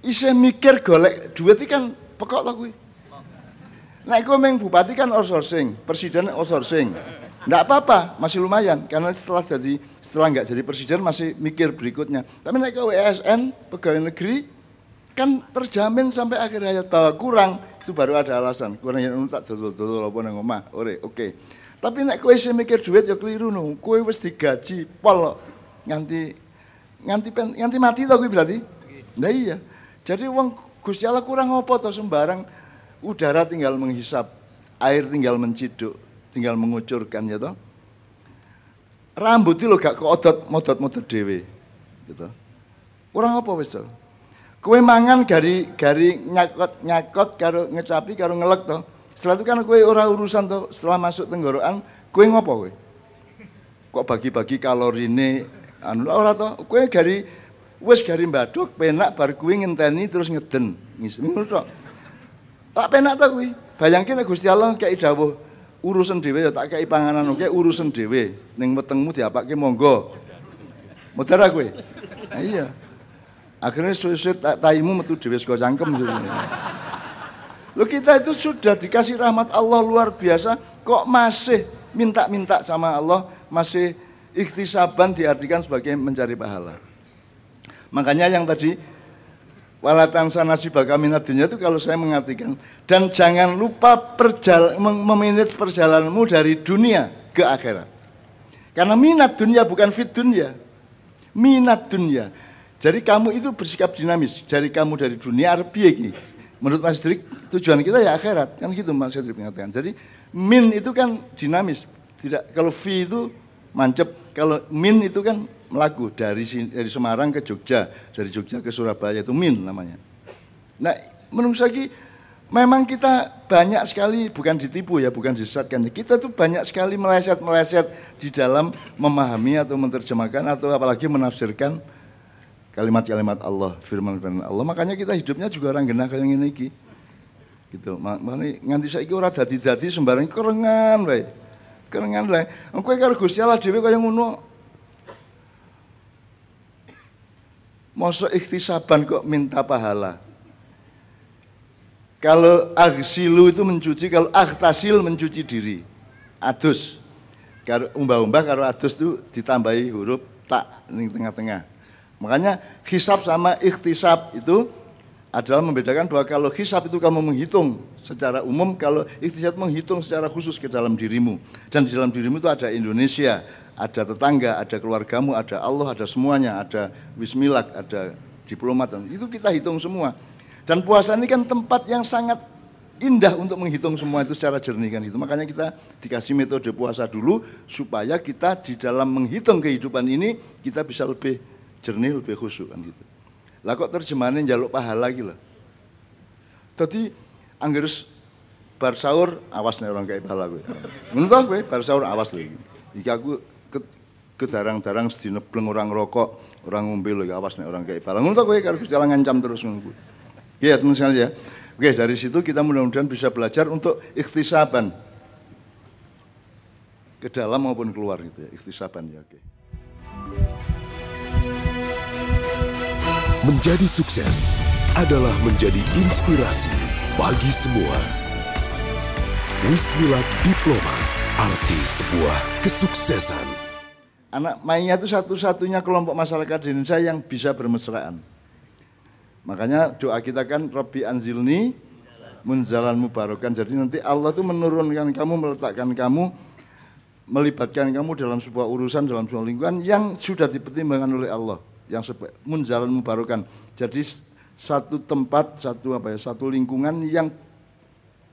Isih mikir golek duit iki kan pekok to kuwi. Nek kowe meng bupati kan outsourcing, presiden outsourcing. Enggak apa-apa, masih lumayan karena setelah enggak jadi presiden masih mikir berikutnya. Tapi nek kowe ASN, pegawai negeri kan terjamin sampai akhir hayat bahwa kurang itu baru ada alasan. Kurang yang tak dodol-dodol apa nang omah. Oke. Tapi nek kowe isih mikir duit ya keliru no. Kowe wis digaji pol nganti mati to kowe berarti. Nah iya. Jadi wong Gusti Allah kurang apa to sembarang udara tinggal menghisap, air tinggal menciduk, tinggal mengucurkan ya toh. Rambut lho gak keodot modot-modot dhewe. Gitu. Kurang apa wis to? Kowe mangan gari nyakot karo ngecapi karo ngelek to. Setelah itu kan kowe ora urusan to, setelah masuk tenggorokan, kowe ngopo kowe? Kok bagi-bagi kalorine anu ora to? Kowe gari mbaduk penak bar kuwi ngenteni terus ngeden. Ngono tok. Tak penak to kuwi. Bayangke nek Gusti Allah kei dawuh urusan dhewe ya tak kei panganan oke urusan dhewe. Ning wetengmu diapake monggo. Modar kowe. Nah, iya. Akhirnya suwe-suwe taimu metu dhewe saka cangkem. Loh kita itu sudah dikasih rahmat Allah luar biasa kok masih minta-minta sama Allah, masih ikhtisaban diartikan sebagai mencari pahala. Makanya yang tadi walatan sanasibaka minad dunya itu kalau saya mengartikan dan jangan lupa memanage perjalananmu dari dunia ke akhirat. Karena minat dunia bukan fit dunia. Minat dunia. Jadi kamu itu bersikap dinamis. Dari kamu dari dunia arep piye iki? Menurut Mas Drik tujuan kita ya akhirat. Kan gitu Mas Drik mengatakan. Jadi min itu kan dinamis. Tidak kalau fi itu mancep, kalau min itu kan melaku dari Semarang ke Jogja, dari Jogja ke Surabaya itu min namanya. Nah, menurut saya memang kita banyak sekali bukan ditipu ya, bukan disesatkan. Kita tuh banyak sekali meleset di dalam memahami atau menerjemahkan atau apalagi menafsirkan kalimat-kalimat Allah, firman-firman Allah. Makanya kita hidupnya juga orang genah kayak ngene iki. Gitu. Makanya nganti saiki ora dadi-dadi sembarang kerengan wae. Kerengan wae. Kowe karo Gusti Allah dhewe kaya ngono. Masa ikhtisaban kok minta pahala. Kalau aghsilu itu mencuci, kalau aghtasil mencuci diri. adus. Karo umbah-umbah karo adus itu ditambahi huruf tak ning tengah-tengah. Makanya hisab sama ikhtisab itu adalah membedakan bahwa kalau hisab itu kamu menghitung secara umum, kalau ikhtisab menghitung secara khusus ke dalam dirimu. Dan di dalam dirimu itu ada Indonesia, ada tetangga, ada keluargamu, ada Allah, ada semuanya, ada Wismilak, ada diplomat. Itu kita hitung semua. Dan puasa ini kan tempat yang sangat indah untuk menghitung semua itu secara jernih kan itu. Makanya kita dikasih metode puasa dulu supaya kita di dalam menghitung kehidupan ini kita bisa lebih jernih, lebih khusyuk kan gitu. Lah kok terjemahannya njaluk pahala iki lho. Dadi angger bar sahur awas nek orang kayak pahala kowe. Ngono to kowe bar sahur awas lho iki. Iki aku kedarang-darang sedina bleng orang rokok, orang ngombe lho awas nek orang kayak pahala. Ngono to kowe karo Gusti Allah ngancam terus ngono kuwi. Ya teman sekalian ya. Oke, dari situ kita mudah-mudahan bisa belajar untuk ikhtisaban. Ke dalam maupun keluar gitu ya, ikhtisaban ya. Oke. Menjadi sukses adalah menjadi inspirasi bagi semua. Wismilak Diplomat, arti sebuah kesuksesan. Anak mainnya itu satu-satunya kelompok masyarakat di Indonesia yang bisa bermesraan. Makanya doa kita kan Rabbi anzilni munzalan mubarakan. Jadi nanti Allah itu menurunkan kamu, meletakkan kamu, melibatkan kamu dalam sebuah urusan, dalam sebuah lingkungan yang sudah dipertimbangkan oleh Allah. Yang munzalan mubarakan. Jadi satu tempat, satu lingkungan yang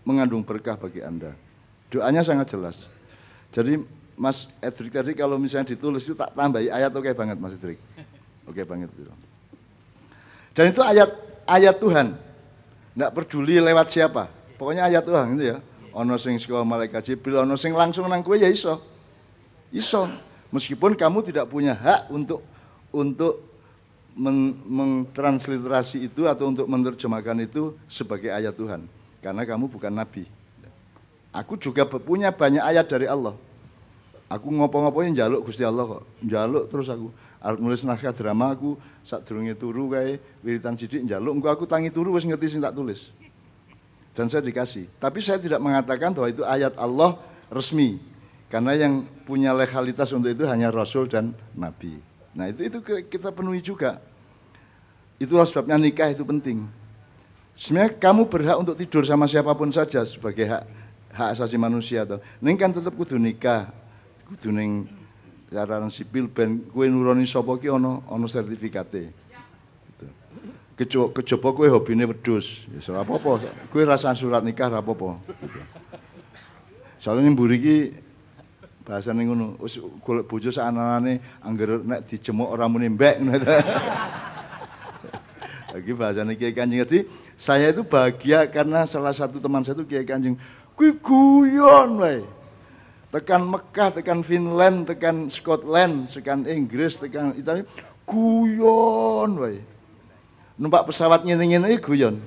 mengandung berkah bagi Anda. Doanya sangat jelas. Jadi Mas Edrik tadi kalau misalnya ditulis itu tak tambahi ayat oke banget Mas Edrik. Oke banget gitu. Dan itu ayat Tuhan. Enggak peduli lewat siapa. Pokoknya ayat Tuhan gitu ya. Ono sing saka malaikat Jibril, ono sing langsung nang kowe ya iso. Iso. Meskipun kamu tidak punya hak untuk mentransliterasi itu atau untuk menerjemahkan itu sebagai ayat Tuhan. Karena kamu bukan nabi. Aku juga punya banyak ayat dari Allah. Aku ngopo-ngopoin njaluk Gusti Allah kok. Njaluk terus aku. Arep nulis naskah drama aku sadurunge turu kae wiritan sithik njaluk engko aku tangi turu wis ngerti sing tak tulis. Dan saya dikasih. Tapi saya tidak mengatakan bahwa itu ayat Allah resmi. Karena yang punya legalitas untuk itu hanya Rasul dan Nabi. Nah itu kita penuhi juga. Itulah sebabnya nikah itu penting. Sebenarnya kamu berhak untuk tidur sama siapapun saja sebagai hak asasi manusia. Ning kan tetap kudu nikah. Kudu ning catatan sipil ben kowe nuruni sapa ki ana sertifikate. Gitu. Kejaba kowe hobine wedhus, ya ora apa-apa. Kowe rasa surat nikah ora apa-apa. Gitu. Soale ning mburi iki bahasane ngono, wis golek bojo sak anane angger nek dijemuk ora muni mbek ngono. Lagi bahasane Kiai Kanjeng. Jadi saya itu bahagia karena salah satu teman saya itu Kiai Kanjeng. Kuwi guyon wae. Tekan Mekah, tekan Finland, tekan Scotland, tekan Inggris, tekan Italia, guyon wae. Numpak pesawat ngene-ngene iki guyon.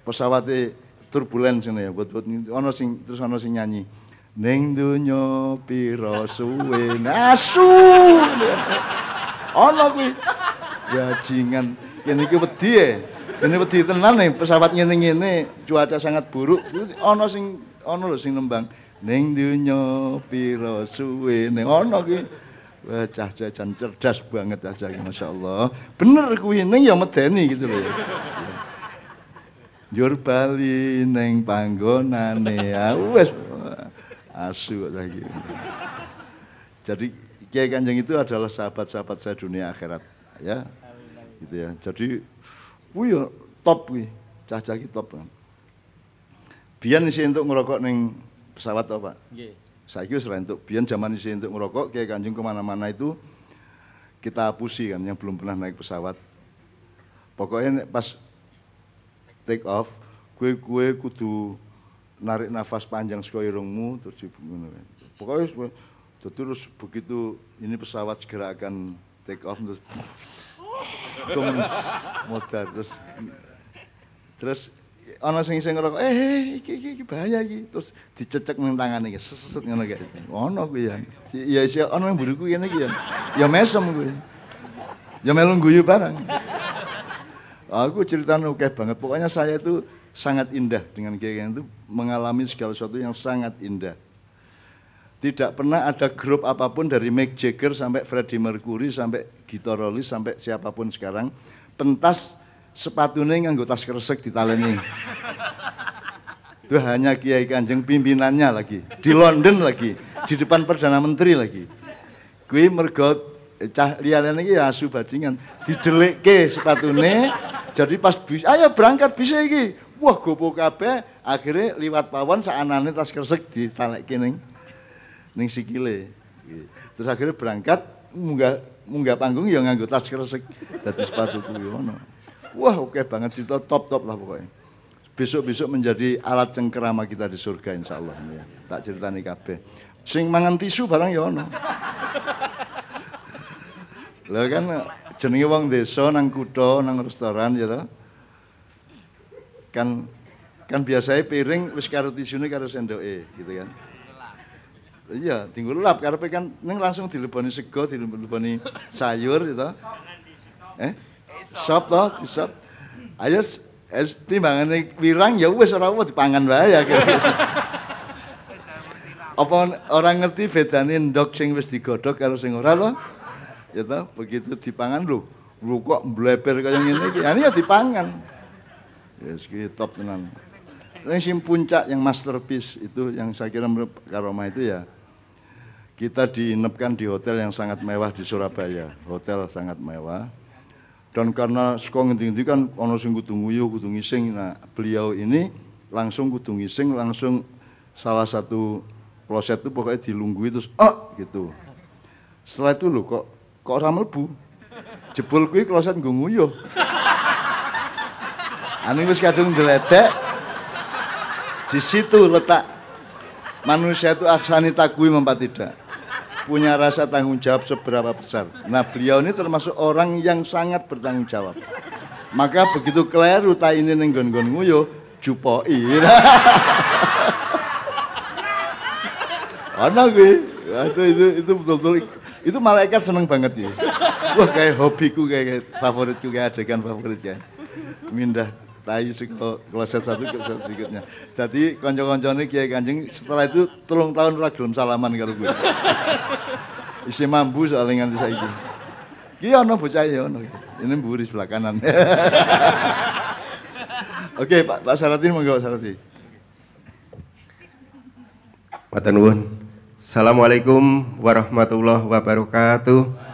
Pesawate turbulence ngene ya, buat ana sing terus ana sing nyanyi. Ning donya pira suwe nasu. Ana kuwi. Bajingan. Kene iki wedi e. Kene wedi tenan nih pesawat ngene-ngene, cuaca sangat buruk. Ana lho sing nembang. Ning dunya pira suwe ning ana ki wah cah jan cerdas banget cah iki masyaallah. Bener kuwi ning ya medeni gitu lho. Njur bali ning panggonane wis asu cah iki. Jadi Kiai Kanjeng itu adalah sahabat-sahabat saya dunia akhirat ya. Gitu ya. Jadi kuwi ya top kuwi. Cah-cah iki top. Biyen isih entuk ngerokok ning pesawat apa Pak? Nggih. Saiki wis ora entuk. Biyen zaman isih entuk ngerokok, Kiai Kanjeng kemana-mana itu kita hapusi kan yang belum pernah naik pesawat. Pokoknya pas take off, gue kudu narik nafas panjang saka irungmu terus ngono. Pokoknya terus begitu ini pesawat segera akan take off terus modar terus ana sing ngerokok, iki bahaya iki. Terus dicecek nang tangane iki, seset ngono kae. Ono kuwi ya. Ya isih ana nang mburiku kene iki ya. Ya mesem kuwi. Ya melu guyu barang. Aku ceritanya oke banget. Pokoknya saya itu sangat indah dengan Kiai itu mengalami segala sesuatu yang sangat indah. Tidak pernah ada grup apapun dari Mick Jagger sampai Freddie Mercury sampai Gita Rolls sampai siapapun sekarang pentas sepatunya nganggo tas kresek ditaleni. Itu hanya Kiai Kanjeng pimpinannya lagi, di London lagi, di depan Perdana Menteri lagi. Kuwi mergo cah liyane iki asu bajingan, didelikke sepatune. Jadi pas bis, ayo berangkat bisa iki. Wah, gopo kabeh, akhirnya liwat pawon saanane tas kresek ditalekke ning sikile. Terus akhirnya berangkat munggah panggung ya nganggo tas kresek dadi sepatu kuwi ngono. Wah, oke banget cerita top lah pokoknya. Besok-besok menjadi alat cengkerama kita di surga insyaallah ya. Tak ceritani kabeh. Sing mangan tisu barang ya ono. Lah kan jenenge wong desa nang kutha nang restoran ya toh. Kan biasanya piring wis karo tisune karo sendoke gitu kan. Iya, tinggal lap karepe kan ning langsung dileboni sego, dileboni sayur gitu. Sop toh, disop. Ayo timbangane wirang ya wis ora apa dipangan wae ya. Apa orang ngerti bedane ndok sing wis digodhog karo sing ora toh? Ya toh, begitu dipangan lho kok mbleber kaya ngene iki. Ya dipangan. Yes, top tenan. Yang puncak yang masterpiece itu yang saya kira karomah itu ya kita diinepkan di hotel yang sangat mewah di Surabaya, hotel sangat mewah. Dan karena suka ngendi-ngendi kan ono sing kudu nguyuh, kudu ngising. Nah, beliau ini langsung kudu ngising, langsung salah satu kloset itu pokoknya dilunggui terus gitu. Setelah itu lho kok ora mlebu. Jebul kuwi kloset nggo nguyuh. Anu wis kadung ndledek. Di situ letak manusia itu aksanita kui memang tidak punya rasa tanggung jawab seberapa besar. Nah beliau ini termasuk orang yang sangat bertanggung jawab. Maka begitu keliru tak ini nenggon-gon nguyuh jupoi. Ana kuwi. Itu betul-betul itu malaikat seneng banget ya. Wah kayak hobiku kayak favoritku kayak adegan favorit kayak. Mindah tai saka kloset satu ke kloset berikutnya. Jadi kanca-kancane Kiai Kanjeng setelah itu 3 tahun ora gelem salaman karo gue. Isi mambu soalnya nganti saiki. Ki ana bocah ya ono. Ini mburi sebelah kanan. Oke, Pak Sarati monggo Pak Sarati. Matur nuwun. Assalamualaikum warahmatullahi wabarakatuh.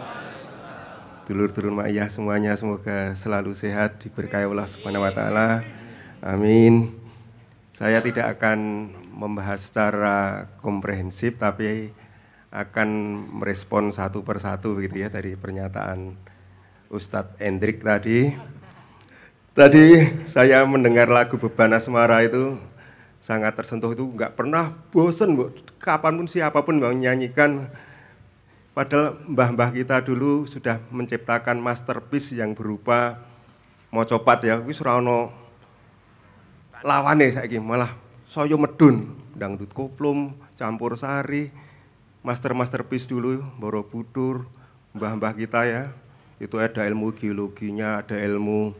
Dulur-dulur ma'iyah semuanya semoga selalu sehat diberkahi Allah Subhanahu wa taala. Amin. Saya tidak akan membahas secara komprehensif tapi akan merespon satu persatu gitu ya dari pernyataan Ustadz Hendrik tadi. Tadi saya mendengar lagu Beban Asmara itu sangat tersentuh, itu nggak pernah bosen, kapanpun siapapun mau nyanyikan. Padahal mbah-mbah kita dulu sudah menciptakan masterpiece yang berupa mocopat ya, wis ora ono lawane saiki, malah saya medun, dangdut koplum, campur sari, masterpiece dulu, Borobudur, mbah-mbah kita ya. Itu ada ilmu geologinya, ada ilmu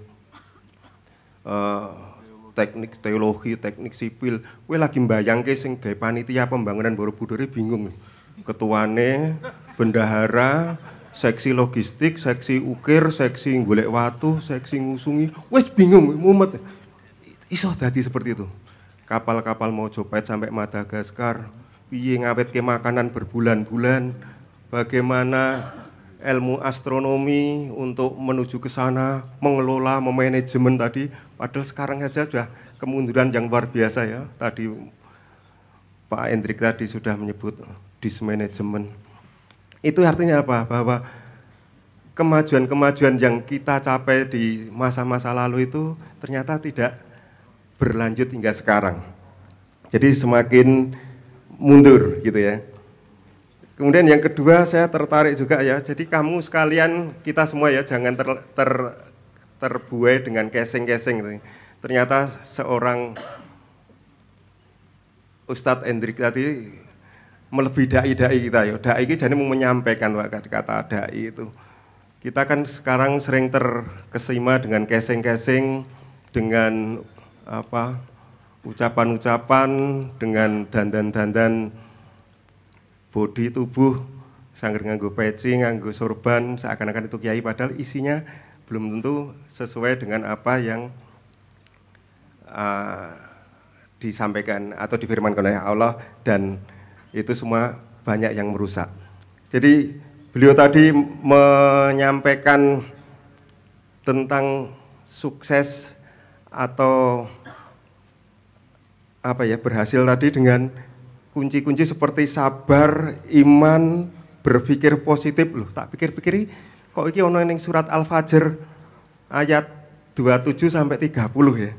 teknik teologi, teknik sipil. Kowe lagi mbayangke sing gawe panitia pembangunan Borobudur bingung. Ketuane, bendahara, seksi logistik, seksi ukir, seksi golek watu, seksi ngusungi, wes bingung, mumet. Iso dadi seperti itu. Kapal-kapal Mojopahit sampai Madagaskar, piye ngawetke makanan berbulan-bulan, bagaimana ilmu astronomi untuk menuju ke sana, mengelola, memanajemen tadi, padahal sekarang saja sudah kemunduran yang luar biasa ya. Tadi Pak Hendrik tadi sudah menyebut dismanajemen. Itu artinya apa? Bahwa kemajuan-kemajuan yang kita capai di masa-masa lalu itu ternyata tidak berlanjut hingga sekarang. Jadi semakin mundur gitu ya. Kemudian yang kedua saya tertarik juga ya. Jadi kamu sekalian, kita semua ya jangan terbuai dengan casing-casing gitu. Ternyata seorang Ustadz Hendrik tadi melebihi dai-dai kita ya. Dai ini jadi mau menyampaikan kata dai itu. Kita kan sekarang sering terkesima dengan casing-casing, dengan apa ucapan-ucapan, dengan dandan-dandan bodi tubuh sangger nganggo peci, nganggo sorban, seakan-akan itu kiai, padahal isinya belum tentu sesuai dengan apa yang disampaikan atau difirmankan oleh Allah, dan itu semua banyak yang merusak. Jadi beliau tadi menyampaikan tentang sukses atau apa ya, berhasil tadi dengan kunci-kunci seperti sabar, iman, berpikir positif. Loh, tak pikir-pikir kok iki ono ning surat Al-Fajr ayat 27 sampai 30 ya.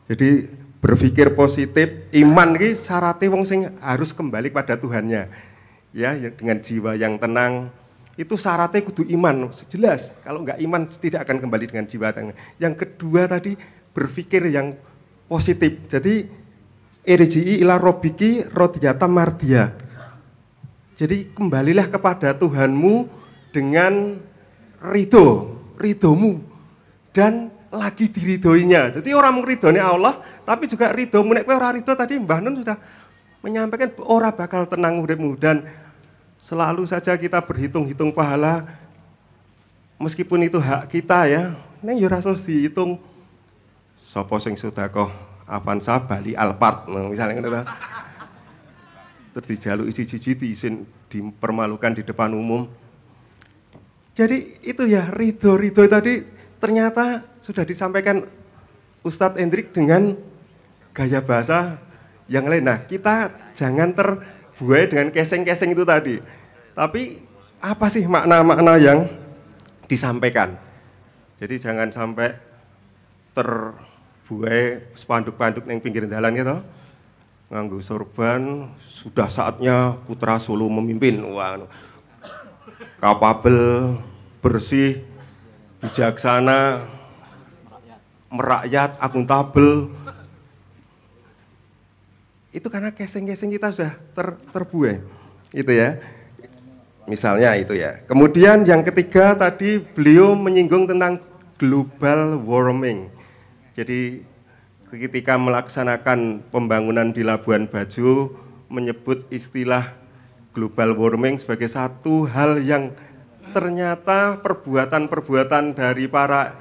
Jadi berpikir positif, iman iki syaratnya wong sing harus kembali pada Tuhannya. Ya, dengan jiwa yang tenang. Itu syaratnya kudu iman, jelas. Kalau enggak iman tidak akan kembali dengan jiwa tenang. Yang kedua tadi berpikir yang positif. Jadi irji'i ila rabbiki radiyatan mardiya. Jadi kembalilah kepada Tuhanmu dengan ridhomu dan lagi diridoinya. Jadi orang meridhoni Allah, tapi juga ridhomu. Nek kowe ora ridho, tadi Mbah Nun sudah menyampaikan ora bakal tenang uripmu, dan selalu saja kita berhitung-hitung pahala, meskipun itu hak kita ya. Neng yo ora dihitung sapa sing sedekah Avanza Bali Alphard misalnya ngono ta. Terus dijaluk isi-isi diisin, dipermalukan di depan umum. Jadi itu ya ridho tadi ternyata sudah disampaikan Ustadz Hendrik dengan gaya bahasa yang lain. Nah, kita jangan terbuai dengan keseng-keseng itu tadi. Tapi apa sih makna-makna yang disampaikan? Jadi jangan sampai terbuai spanduk-spanduk yang pinggir jalan gitu. Nganggo sorban, sudah saatnya putra Solo memimpin. Wah, kapabel, bersih, bijaksana, merakyat, akuntabel. Itu karena keseng-keseng kita sudah terbuai. Itu ya. Misalnya itu ya. Kemudian yang ketiga tadi beliau menyinggung tentang global warming. Jadi ketika melaksanakan pembangunan di Labuan Bajo menyebut istilah global warming sebagai satu hal yang ternyata perbuatan-perbuatan dari para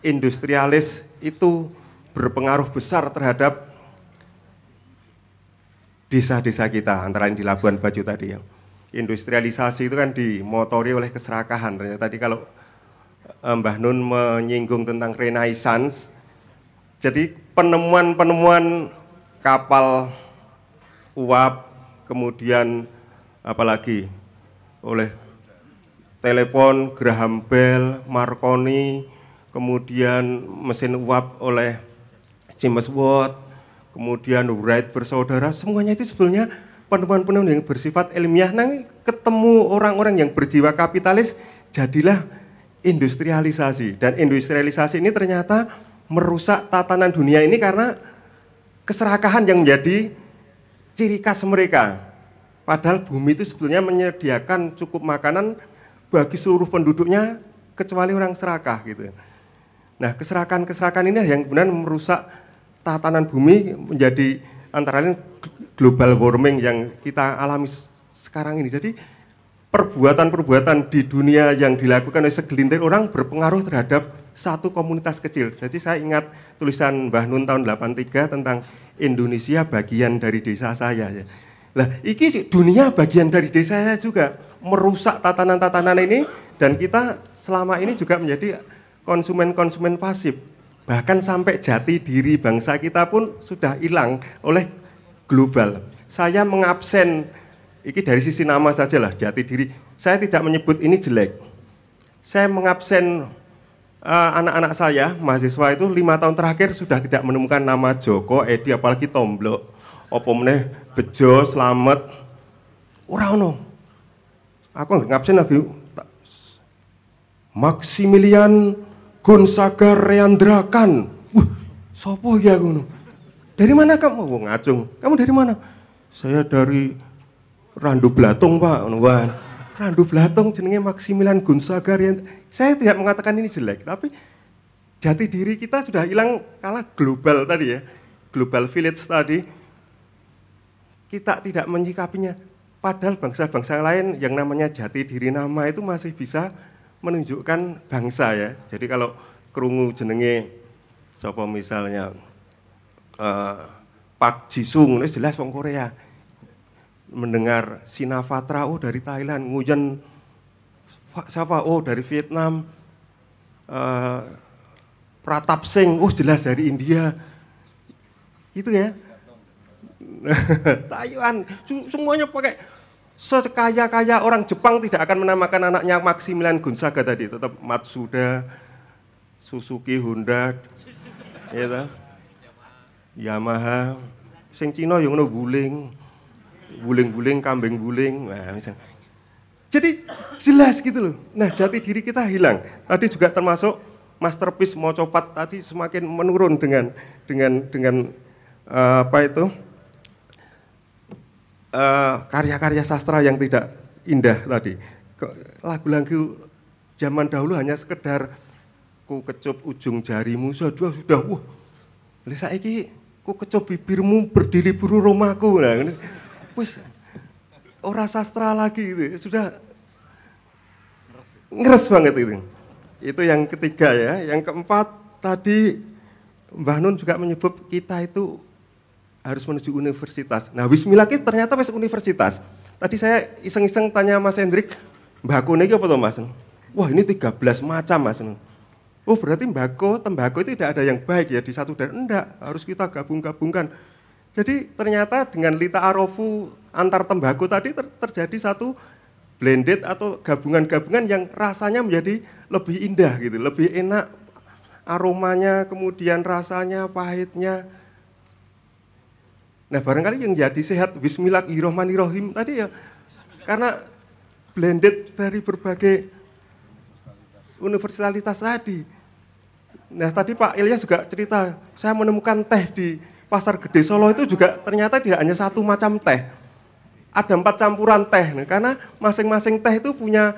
industrialis itu berpengaruh besar terhadap desa-desa kita, antara lain di Labuan Bajo tadi ya. Industrialisasi itu kan dimotori oleh keserakahan. Ternyata tadi kalau Mbah Nun menyinggung tentang renaissance, jadi penemuan-penemuan kapal uap, kemudian apalagi oleh telepon Graham Bell, Marconi, kemudian mesin uap oleh James Watt, kemudian Wright bersaudara, semuanya itu sebenarnya penemuan-penemuan yang bersifat ilmiah. Nah, ketemu orang-orang yang berjiwa kapitalis, jadilah industrialisasi. Dan industrialisasi ini ternyata merusak tatanan dunia ini karena keserakahan yang menjadi ciri khas mereka. Padahal bumi itu sebetulnya menyediakan cukup makanan bagi seluruh penduduknya kecuali orang serakah gitu. Nah, keserakahan ini yang benar merusak tatanan bumi, menjadi antara lain global warming yang kita alami sekarang ini. Jadi perbuatan-perbuatan di dunia yang dilakukan oleh segelintir orang berpengaruh terhadap satu komunitas kecil. Jadi saya ingat tulisan Mbah Nun tahun 83 tentang Indonesia bagian dari desa saya. Lah, ini dunia bagian dari desa saya juga, merusak tatanan-tatanan ini, dan kita selama ini juga menjadi konsumen-konsumen pasif. Bahkan sampai jati diri bangsa kita pun sudah hilang oleh global. Saya mengabsen, ini dari sisi nama saja lah, jati diri. Saya tidak menyebut ini jelek. Saya mengabsen anak-anak saya, mahasiswa itu 5 tahun terakhir sudah tidak menemukan nama Joko, Edi, apalagi Tomblok, apa meneh Bejo, Slamet, ora ono. Aku ngabsen lagi Maximilian Gonzaga Reandrakan. Wah, sopo ya ngono? Dari mana kamu? Wong ngacung. Kamu dari mana? Saya dari Randu Blatung, Pak. Wah, Randu Blatung jenenge Maximilian Gonzaga Reandrakan. Saya tidak mengatakan ini jelek, tapi jati diri kita sudah hilang kalah global tadi ya. Global village tadi. Kita tidak menyikapinya. Padahal bangsa-bangsa lain yang namanya jati diri nama itu masih bisa menunjukkan bangsa ya. Jadi kalau krungu jenenge sapa misalnya Park Jisung, itu jelas wong Korea. Mendengar Sinavatra, oh dari Thailand, Nguyen siapa? Oh dari Vietnam. Pratap Singh, oh jelas dari India. Gitu ya. Taiwan, semuanya pakai sekaya-kaya orang Jepang tidak akan menamakan anaknya Maximilian Gonzaga tadi, tetap Matsuda, Suzuki, Honda, ya Yamaha, sing Cina yang ngono buling, kambing buling, nah misalnya. Jadi jelas gitu loh. Nah, jati diri kita hilang. Tadi juga termasuk masterpiece Mocopat tadi semakin menurun dengan karya-karya sastra yang tidak indah tadi. Lagu-lagu zaman dahulu hanya sekedar ku kecup ujung jarimu sudah wah. Lah saiki ku kecup bibirmu berdiri buru rumahku. Nah, wis ora sastra lagi itu. Sudah ngeres banget itu. Itu yang ketiga ya. Yang keempat tadi Mbah Nun juga menyebut kita itu harus menuju universitas. Nah, Wismila ternyata wis universitas. Tadi saya iseng-iseng tanya Mas Hendrik, mbako ini apa toh Mas? Wah, ini 13 macam Mas. Oh, berarti tembakau itu tidak ada yang baik ya di satu daerah. Enggak, harus kita gabung-gabungkan. Jadi ternyata dengan Lita Arofu antar tembakau tadi terjadi satu blended atau gabungan-gabungan yang rasanya menjadi lebih indah gitu, lebih enak aromanya, kemudian rasanya, pahitnya. Nah, barangkali yang jadi sehat Bismillahirrahmanirrahim tadi ya karena blended dari berbagai universalitas tadi. Nah, tadi Pak Ilyas juga cerita, saya menemukan teh di Pasar Gede Solo itu juga ternyata tidak hanya satu macam teh. Ada 4 campuran teh, nah, karena masing-masing teh itu punya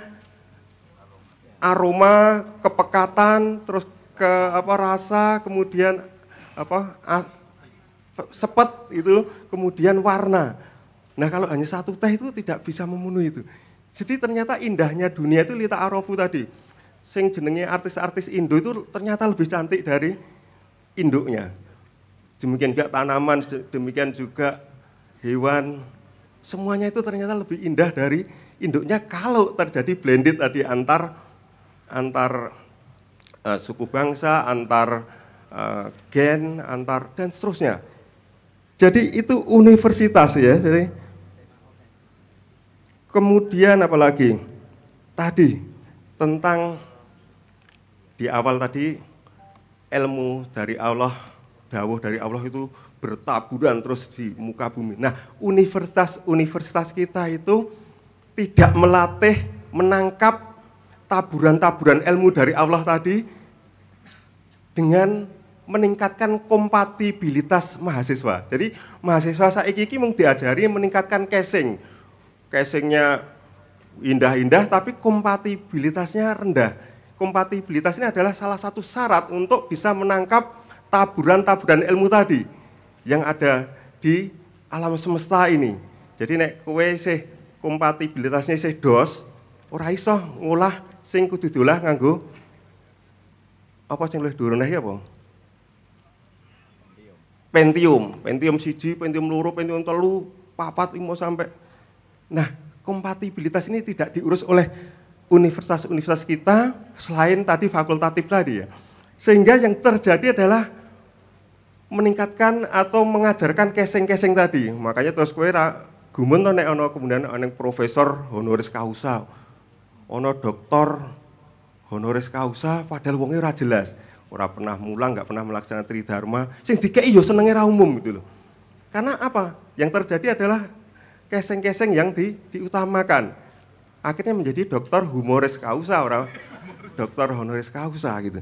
aroma, kepekatan, terus rasa, kemudian sepet itu, kemudian warna. Nah, kalau hanya satu teh itu tidak bisa memenuhi itu. Jadi ternyata indahnya dunia itu Lita Arofu tadi. Sing jenenge artis-artis Indo itu ternyata lebih cantik dari induknya. Demikian juga tanaman, demikian juga hewan. Semuanya itu ternyata lebih indah dari induknya kalau terjadi blended tadi antar suku bangsa, antar gen, antar dan seterusnya. Jadi itu universitas ya. Jadi kemudian apalagi tadi tentang di awal tadi ilmu dari Allah, dawuh dari Allah itu bertaburan terus di muka bumi. Nah, universitas kita itu tidak melatih menangkap taburan-taburan ilmu dari Allah tadi dengan meningkatkan kompatibilitas mahasiswa. Jadi mahasiswa saiki iki mung diajari meningkatkan casing. Casingnya indah-indah tapi kompatibilitasnya rendah. Kompatibilitas ini adalah salah satu syarat untuk bisa menangkap taburan-taburan ilmu tadi yang ada di alam semesta ini. Jadi nek kowe sih kompatibilitasnya sih dos, ora iso ngolah sing kudu diolah nganggo apa sing luwih dhuwur iki apa? Pentium 1, Pentium 2, Pentium 3, 4, 5 sampai. Nah, kompatibilitas ini tidak diurus oleh universitas-universitas kita selain tadi fakultatif tadi ya. Sehingga yang terjadi adalah meningkatkan atau mengajarkan casing-casing tadi. Makanya terus kowe ra gumun to nek ana kemudian ana profesor honoris causa, ana doktor honoris causa padahal wonge ora jelas. Ora pernah mulang, enggak pernah melaksanakan tridharma. Sing dikeki yo senenge ra umum gitu loh. Karena apa? Yang terjadi adalah casing-casing yang diutamakan. Akhirnya menjadi dokter humoris causa, orang dokter honoris causa gitu.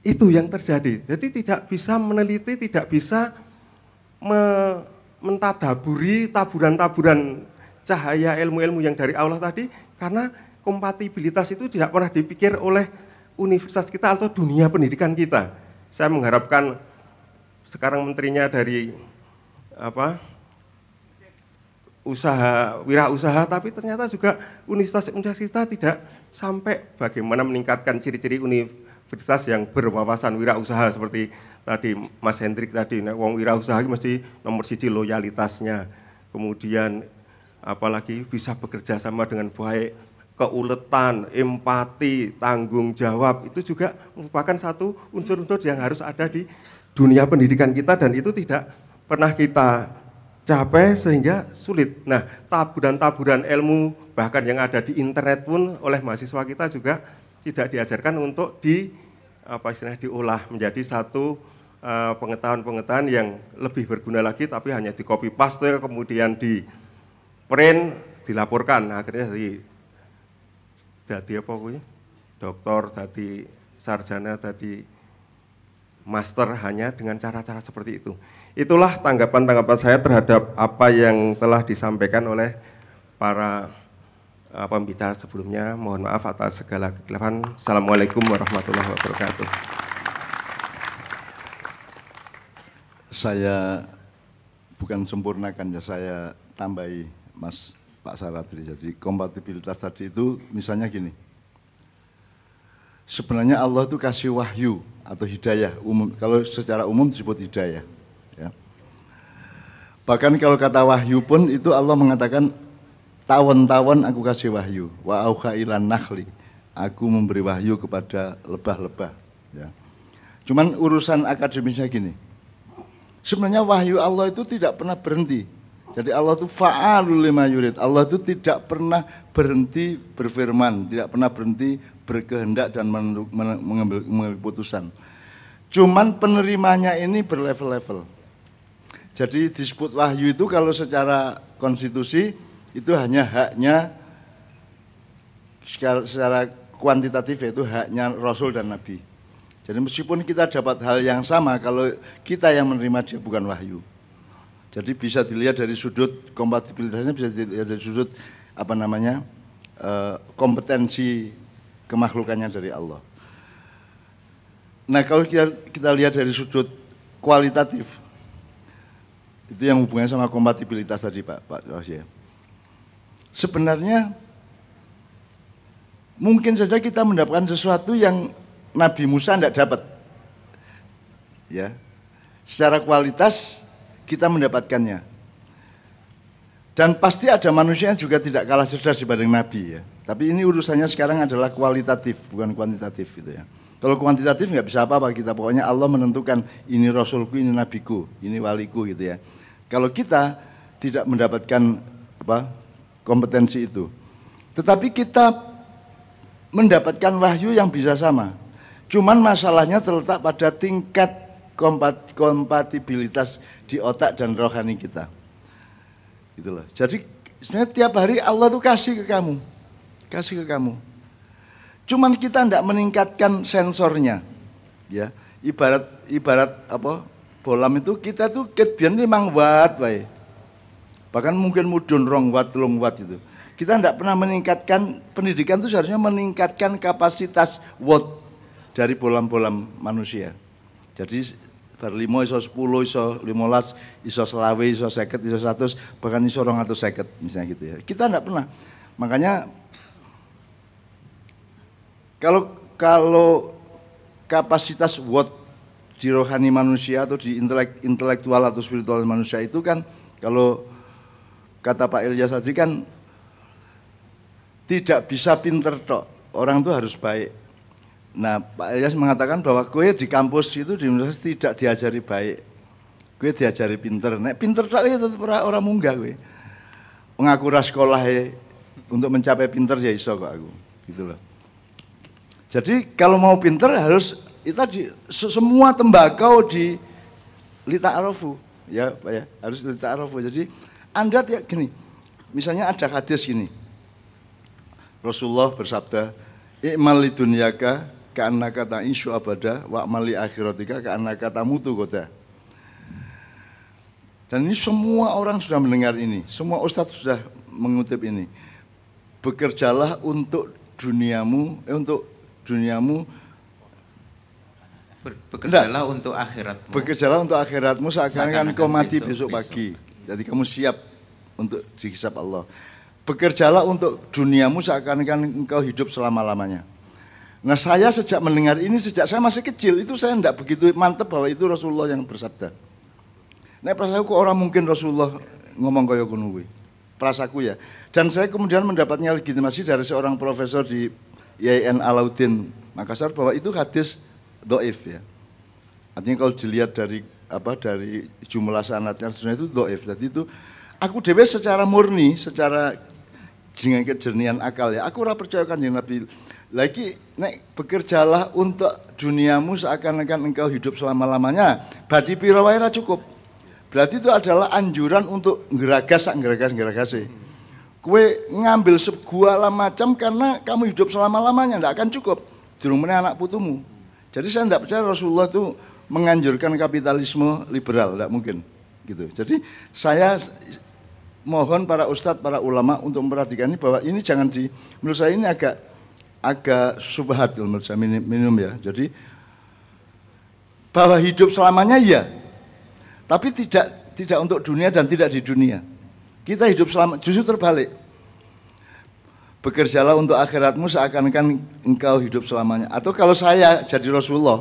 Itu yang terjadi. Jadi tidak bisa meneliti, tidak bisa mentadaburi taburan-taburan cahaya ilmu-ilmu yang dari Allah tadi, karena kompatibilitas itu tidak pernah dipikir oleh universitas kita atau dunia pendidikan kita. Saya mengharapkan sekarang menterinya dari wirausaha, tapi ternyata juga universitas kita tidak sampai bagaimana meningkatkan ciri-ciri universitas yang berwawasan wirausaha seperti tadi Mas Hendrik tadi, wong wirausaha mesti nomor 1 loyalitasnya, kemudian apalagi bisa bekerja sama dengan baik, keuletan, empati, tanggung jawab, itu juga merupakan satu unsur-unsur yang harus ada di dunia pendidikan kita dan itu tidak pernah kita capai sehingga sulit. Nah, taburan-taburan ilmu bahkan yang ada di internet pun oleh mahasiswa kita juga tidak diajarkan untuk diolah menjadi satu pengetahuan-pengetahuan yang lebih berguna lagi, tapi hanya di copy paste kemudian di print dilaporkan. Nah, akhirnya jadi apa kuwi? Doktor, jadi sarjana, jadi master hanya dengan cara-cara seperti itu. Itulah tanggapan-tanggapan saya terhadap apa yang telah disampaikan oleh para pembicara sebelumnya. Mohon maaf atas segala kekhilafan. Assalamualaikum warahmatullahi wabarakatuh. Saya bukan sempurnakan ya, saya tambahi Mas Pak Saradri. Jadi kompatibilitas tadi itu misalnya gini. Sebenarnya Allah itu kasih wahyu atau hidayah umum. Kalau secara umum disebut hidayah. Ya. Bahkan kalau kata wahyu pun itu Allah mengatakan tawon-tawon aku kasih wahyu. Wa auha ilan nakhli. Aku memberi wahyu kepada lebah-lebah. Ya. Cuman urusan akademisnya gini. Sebenarnya wahyu Allah itu tidak pernah berhenti. Jadi Allah itu fa'alul lima yurid. Allah itu tidak pernah berhenti berfirman, tidak pernah berhenti berkehendak dan mengambil keputusan. Cuman penerimanya ini berlevel-level. Jadi disebut wahyu itu kalau secara konstitusi itu hanya haknya secara kuantitatif, yaitu haknya Rasul dan Nabi. Jadi meskipun kita dapat hal yang sama, kalau kita yang menerima dia bukan wahyu. Jadi bisa dilihat dari sudut kompatibilitasnya, bisa dilihat dari sudut kompetensi kemakhlukannya dari Allah. Nah kalau kita lihat dari sudut kualitatif, itu yang hubungannya sama kompatibilitas tadi Pak Rosya. Sebenarnya mungkin saja kita mendapatkan sesuatu yang Nabi Musa tidak dapat, ya. Secara kualitas kita mendapatkannya, dan pasti ada manusia yang juga tidak kalah cerdas dibanding Nabi, ya. Tapi ini urusannya sekarang adalah kualitatif, bukan kuantitatif, gitu ya. Kalau kuantitatif nggak bisa apa-apa kita, pokoknya Allah menentukan ini Rasulku, ini Nabiku, ini waliku, gitu ya. Kalau kita tidak mendapatkan kompetensi itu, tetapi kita mendapatkan wahyu yang bisa sama. Cuman masalahnya terletak pada tingkat kompatibilitas di otak dan rohani kita. Gitu loh. Jadi sebenarnya tiap hari Allah tuh kasih ke kamu. Cuman kita tidak meningkatkan sensornya. Ya, ibarat bolam itu kita tuh ketbian 5 watt wae. Bahkan mungkin mudun 2 watt, 3 watt itu. Kita tidak pernah meningkatkan, pendidikan itu seharusnya meningkatkan kapasitas watt dari bolam-bolam manusia. Jadi bar 5 iso 10 iso 15 iso 20 iso 50 iso 100 bahkan iso 250 misalnya gitu ya. Kita tidak pernah. Makanya kalau kapasitas watt di rohani manusia atau di intelektual atau spiritual manusia itu kan, kalau kata Pak Ilyas tadi kan tidak bisa pinter tok, orang itu harus baik. Nah, Pak Ilyas mengatakan bahwa gue di kampus itu di universitas tidak diajari baik, gue diajari pinter. Nek pinter tok ya tetap orang munggah gue. Mengaku ras sekolah untuk mencapai pinter ya iso kok aku, gitu loh. Jadi kalau mau pinter harus semua tembakau di lita'arofu, ya Pak ya, harus lita'arofu. Jadi Anda tiap gini, misalnya ada hadis gini, Rasulullah bersabda, i'mal lidunyaka ka'annaka ta'ishu abada wa amal li akhiratika ka'annaka tamutu qada. Dan ini semua orang sudah mendengar ini, semua ustadz sudah mengutip ini. Bekerjalah untuk duniamu, bekerjalah untuk akhiratmu. Bekerjalah untuk akhiratmu seakan-akan kau mati besok pagi. Jadi kamu siap untuk dihisab Allah. Bekerjalah untuk duniamu seakan-akan engkau hidup selama-lamanya. Nah saya sejak mendengar ini, sejak saya masih kecil, itu saya tidak begitu mantep bahwa itu Rasulullah yang bersabda. Nah prasaku orang mungkin Rasulullah ngomong kaya ngono kuwi. Prasaku ya. Dan saya kemudian mendapatnya legitimasi dari seorang profesor di IAIN Alauddin Makassar bahwa itu hadis dhaif ya. Artinya kalau dilihat dari jumlah sanadnya itu dhaif. Jadi itu aku dewe secara murni, secara dengan kejernihan akal ya, aku ora percaya Kanjeng Nabi. Lagi nek bekerjalah untuk duniamu seakan-akan engkau hidup selama-lamanya. Badi pira wae ora cukup. Berarti itu adalah anjuran untuk ngeragas sih. Kue ngambil segala macam karena kamu hidup selama-lamanya ndak akan cukup. Durung meneh anak putumu. Jadi saya ndak percaya Rasulullah itu menganjurkan kapitalisme liberal, ndak mungkin gitu. Jadi saya mohon para ustadz, para ulama untuk memperhatikan ini bahwa ini jangan menurut saya ini agak subhat menurut saya minum ya. Jadi bahwa hidup selamanya ya, tapi tidak untuk dunia dan tidak di dunia. Kita hidup selama, justru terbalik. Bekerjalah untuk akhiratmu seakan-akan engkau hidup selamanya. Atau kalau saya jadi Rasulullah,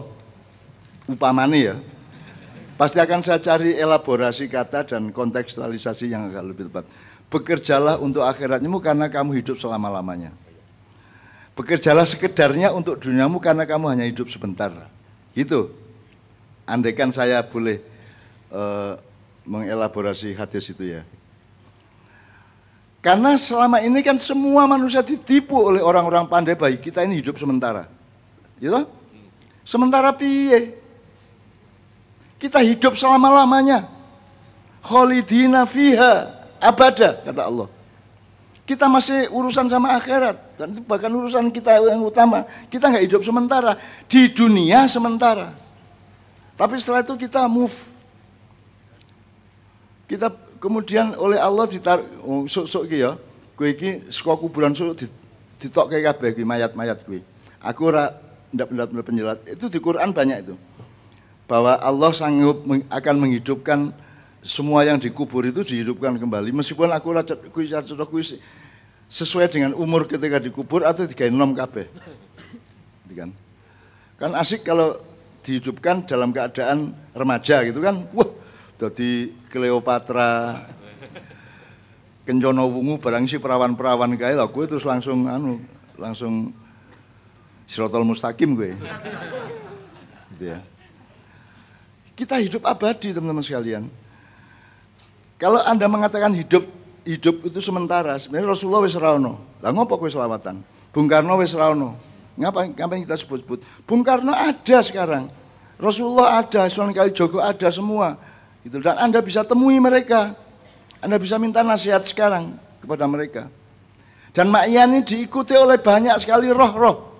upamane ya, pasti akan saya cari elaborasi kata dan kontekstualisasi yang agak lebih tepat. Bekerjalah untuk akhiratmu karena kamu hidup selama-lamanya. Bekerjalah sekedarnya untuk duniamu karena kamu hanya hidup sebentar. Gitu. Andaikan saya boleh mengelaborasi hadis itu ya. Karena selama ini kan semua manusia ditipu oleh orang-orang pandai baik. Kita ini hidup sementara. Gitu? Sementara piye? Kita hidup selama-lamanya. Khalidina fiha abada, kata Allah. Kita masih urusan sama akhirat. Dan itu bahkan urusan kita yang utama. Kita nggak hidup sementara. Di dunia sementara. Tapi setelah itu kita move. Kita kemudian oleh Allah ditaruh, sok ya, kowe iki saka kuburan sok ditokke kabeh iki mayat-mayat kowe. Aku ora ndak penjelas. Itu di Quran banyak itu. Bahwa Allah sanggup akan menghidupkan semua yang dikubur itu dihidupkan kembali. Meskipun aku ora kuwi sesuai dengan umur ketika dikubur atau digawe nom kabeh. Kan asik kalau dihidupkan dalam keadaan remaja gitu kan. Wah, dadi Cleopatra, Kencono Wungu barang si perawan-perawan kae lho, kowe terus langsung Siratal Mustaqim kowe. Gitu ya. Kita hidup abadi teman-teman sekalian. Kalau Anda mengatakan hidup itu sementara, sebenarnya Rasulullah wis ra ono. Lah ngopo kowe selawatan? Bung Karno wis ra ono. Ngapain kita sebut-sebut? Bung Karno ada sekarang. Rasulullah ada, Sunan Kalijogo ada semua. Gitu. Dan Anda bisa temui mereka. Anda bisa minta nasihat sekarang kepada mereka. Dan Mak Iyan ini diikuti oleh banyak sekali roh-roh.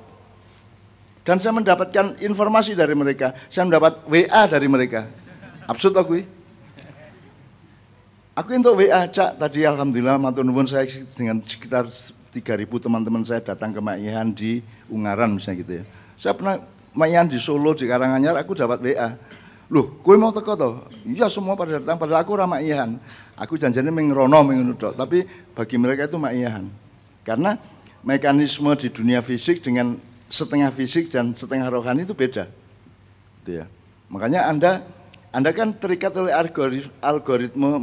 Dan saya mendapatkan informasi dari mereka. Saya mendapat WA dari mereka. Absurd aku. Aku untuk WA, Cak, tadi alhamdulillah matur nuwun saya dengan sekitar 3.000 teman-teman saya datang ke Mak Iyan di Ungaran misalnya gitu ya. Saya pernah Mak Iyan di Solo, di Karanganyar, aku dapat WA. Loh, kowe mau teko to? Iya semua pada datang, padahal aku ora Mak Iyan. Aku janjane mengrono mengunut, tapi bagi mereka itu Mak Iyan. Karena mekanisme di dunia fisik dengan setengah fisik dan setengah rohani itu beda. Gitu ya. Makanya Anda kan terikat oleh algoritma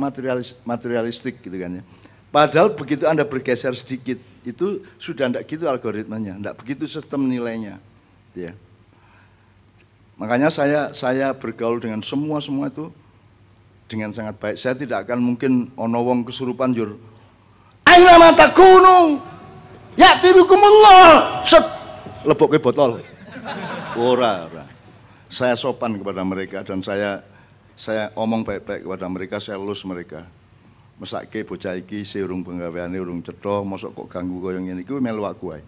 materialistik gitu kan ya. Padahal begitu Anda bergeser sedikit, itu sudah enggak gitu algoritmanya, enggak begitu sistem nilainya. Gitu ya. Makanya saya bergaul dengan semua itu dengan sangat baik. Saya tidak akan mungkin ono wong kesurupan jur. Aina mata kuno. Ya tibikumullah. Set lebokke botol. Ora. Saya sopan kepada mereka dan saya omong baik-baik kepada mereka, saya lulus mereka. Mesake bocah iki urung penggaweane urung cetha, mosok kok ganggu koyo ngene iki melu aku ae.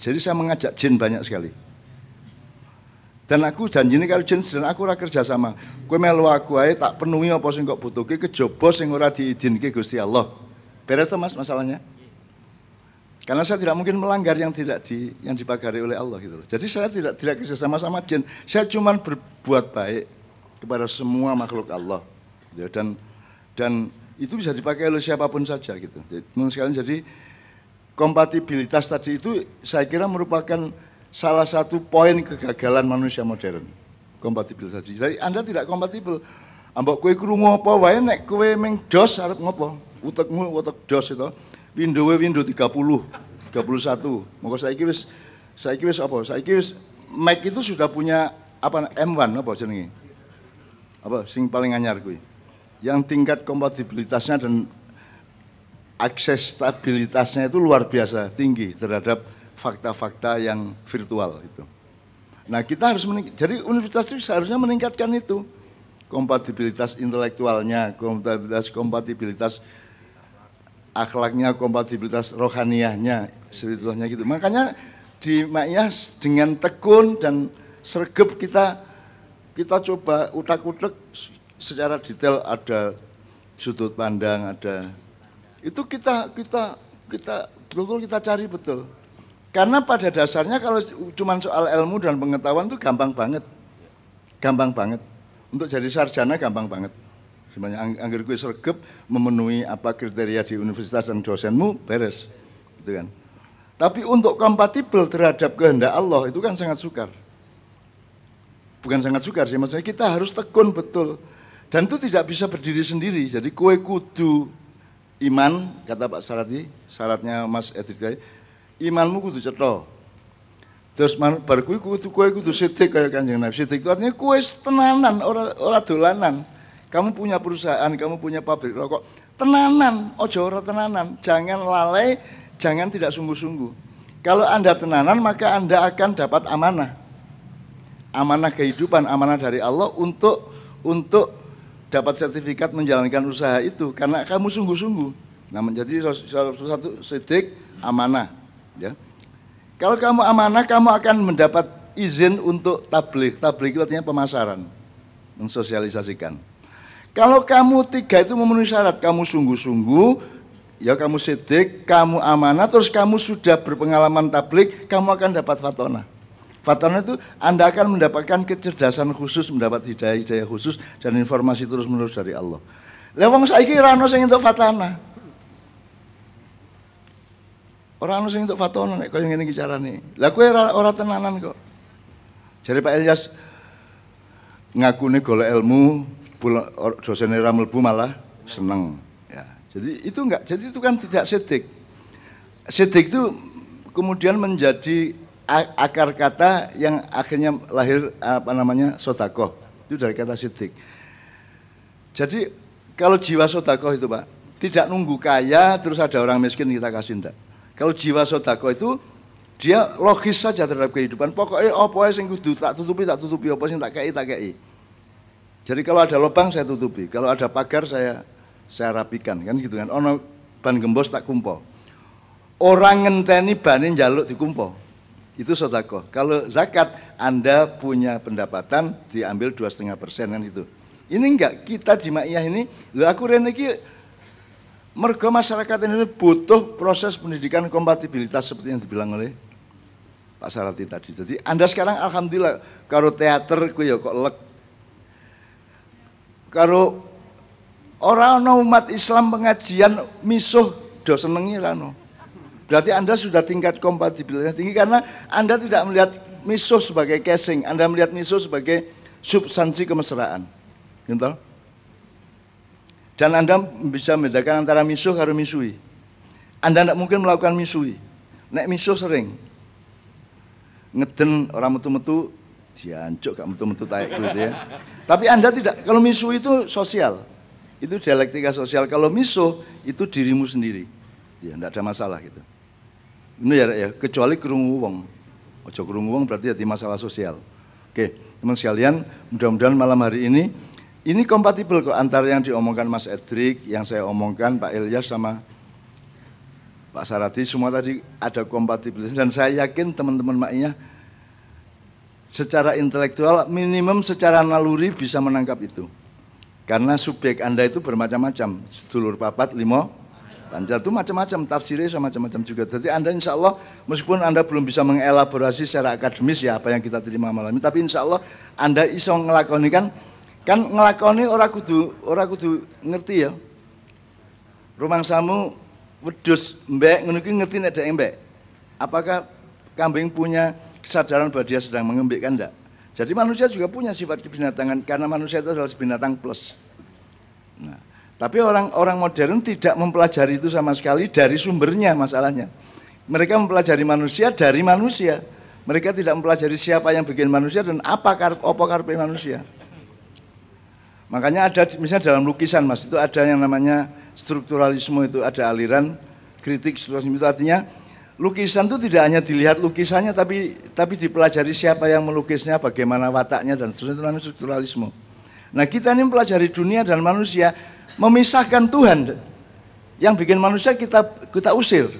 Jadi saya mengajak jin banyak sekali. Dan aku janjine karo jin dan aku ora kerja sama. Kowe melu aku ae tak penuhi apa sing kok butuhke kejaba sing ora diizinke Gusti Allah. Beres to Mas masalahnya? Karena saya tidak mungkin melanggar yang dipagari oleh Allah gitu loh. Jadi saya tidak kerja sama jin. Saya cuma berbuat baik kepada semua makhluk Allah. Dan itu bisa dipakai oleh siapapun saja gitu. Jadi, teman sekalian, jadi kompatibilitas tadi itu saya kira merupakan salah satu poin kegagalan manusia modern. Kompatibilitas tadi. Jadi Anda tidak kompatibel. Ambok kowe krungu apa wae nek kowe meng DOS arep ngopo? Utekmu utek DOS itu. Windows 30, 31. Monggo saiki wis apa? Saiki wis Mac itu sudah punya apa M1 apa jenenge? Apa sing paling anyar kuwi? Yang tingkat kompatibilitasnya dan akses stabilitasnya itu luar biasa tinggi terhadap fakta-fakta yang virtual itu. Nah, kita harus jadi universitas itu seharusnya meningkatkan itu. Kompatibilitas intelektualnya, kompatibilitas akhlaknya, kompatibilitas rohaniyahnya, spiritualnya gitu. Makanya di Ma'iyah dengan tekun dan sregep kita coba utak-utak secara detail, ada sudut pandang, ada itu kita betul-betul kita cari betul. Karena pada dasarnya kalau cuma soal ilmu dan pengetahuan itu gampang banget. Untuk jadi sarjana gampang banget. Sebenarnya angger kuwi sregep memenuhi apa kriteria di universitas dan dosenmu beres. Gitu kan. Tapi untuk kompatibel terhadap kehendak Allah itu kan sangat sukar. Bukan sangat sukar sih, maksudnya kita harus tekun betul. Dan itu tidak bisa berdiri sendiri. Jadi kowe kudu iman, kata Pak Sarati, syaratnya Mas Edith, imanmu kudu cetha. Terus bar kowe kudu sidik kaya Kanjeng Nabi. Sidik itu artinya kowe tenanan, ora dolanan. Kamu punya perusahaan, kamu punya pabrik rokok, tenanan, ojo ora tenanan. Jangan lalai, jangan tidak sungguh-sungguh. Kalau Anda tenanan, maka Anda akan dapat amanah. Amanah kehidupan, amanah dari Allah untuk dapat sertifikat menjalankan usaha itu karena kamu sungguh-sungguh. Nah, menjadi satu sidik amanah, ya. Kalau kamu amanah, kamu akan mendapat izin untuk tabligh. Tabligh itu artinya pemasaran, mensosialisasikan. Kalau kamu tiga itu memenuhi syarat, kamu sungguh-sungguh, ya kamu sidik, kamu amanah, terus kamu sudah berpengalaman tabligh, kamu akan dapat fatonah. Fatonah itu Anda akan mendapatkan kecerdasan khusus, mendapat hidayah khusus dan informasi terus-menerus dari Allah. Lah wong saiki ora ono sing entuk fatonah. Ora ono sing entuk fatonah nek kaya ngene iki carane. Lah kowe ora tenanan kok. Jare Pak Ilyas ngakune golek ilmu, dosene ora mlebu malah seneng. Ya. Jadi itu kan tidak sidik. Sidik itu kemudian menjadi akar kata yang akhirnya lahir sodakoh. Itu dari kata sidik. Jadi kalau jiwa sodakoh itu Pak, tidak nunggu kaya terus ada orang miskin kita kasih, enggak. Kalau jiwa sodakoh itu dia logis saja terhadap kehidupan. Pokoknya apa yang kudu tak tutupi, apa yang tak kei. Jadi kalau ada lubang saya tutupi, kalau ada pagar saya rapikan, kan gitu kan. Ono ban gembos tak kumpo. Orang ngenteni bane njaluk dikumpo. Itu sedekah. Kalau zakat Anda punya pendapatan diambil 2,5% kan itu. Ini enggak, kita di Ma'iyah ini, lho aku rene iki mergo masyarakat ini butuh proses pendidikan kompatibilitas seperti yang dibilang oleh Pak Sarati tadi. Jadi Anda sekarang alhamdulillah karo teater ku ya kok lek. Karo orang umat Islam pengajian misuh do senengi ra ono. Berarti Anda sudah tingkat kompatibilitas tinggi karena Anda tidak melihat misuh sebagai casing, Anda melihat misuh sebagai substansi kemesraan. Gitu? Dan Anda bisa membedakan antara misuh karo misui. Anda tidak mungkin melakukan misui. Nek misuh sering ngeden orang metu-metu diancuk gak metu-metu taek gitu ya. Tapi Anda tidak, kalau misuh itu sosial. Itu dialektika sosial. Kalau misuh itu dirimu sendiri. Ya enggak ada masalah gitu. Ini ya kecuali krungu wong. Ojo krungu wong berarti jadi masalah sosial. Oke, teman sekalian, mudah-mudahan malam hari ini kompatibel kok antara yang diomongkan Mas Edric, yang saya omongkan Pak Ilyas sama Pak Sarati, semua tadi ada kompatibilitas dan saya yakin teman-teman Ma'iyah secara intelektual minimum secara naluri bisa menangkap itu. Karena subjek Anda itu bermacam-macam, sedulur papat, limo, panjal itu macam-macam, tafsirnya sama macam-macam juga. Jadi Anda insya Allah, meskipun Anda belum bisa mengelaborasi secara akademis ya apa yang kita terima malam ini, tapi insya Allah Anda iso ngelakoni kan ngelakoni orang kudu ngerti ya. rumangsamu wedhus mbek ngono iki ngerti nek dhek mbek. Apakah kambing punya kesadaran bahwa dia sedang mengembik kan enggak? Jadi manusia juga punya sifat kebinatangan karena manusia itu adalah binatang plus. Nah, tapi orang modern tidak mempelajari itu sama sekali dari sumbernya masalahnya. Mereka mempelajari manusia dari manusia. Mereka tidak mempelajari siapa yang bikin manusia dan apa karepe manusia. Makanya ada misalnya dalam lukisan Mas itu ada yang namanya strukturalisme, itu ada aliran kritik strukturalisme, itu artinya lukisan itu tidak hanya dilihat lukisannya tapi dipelajari siapa yang melukisnya, bagaimana wataknya dan seterusnya, itu namanya strukturalisme. Nah, kita ini mempelajari dunia dan manusia, memisahkan Tuhan yang bikin manusia kita usir.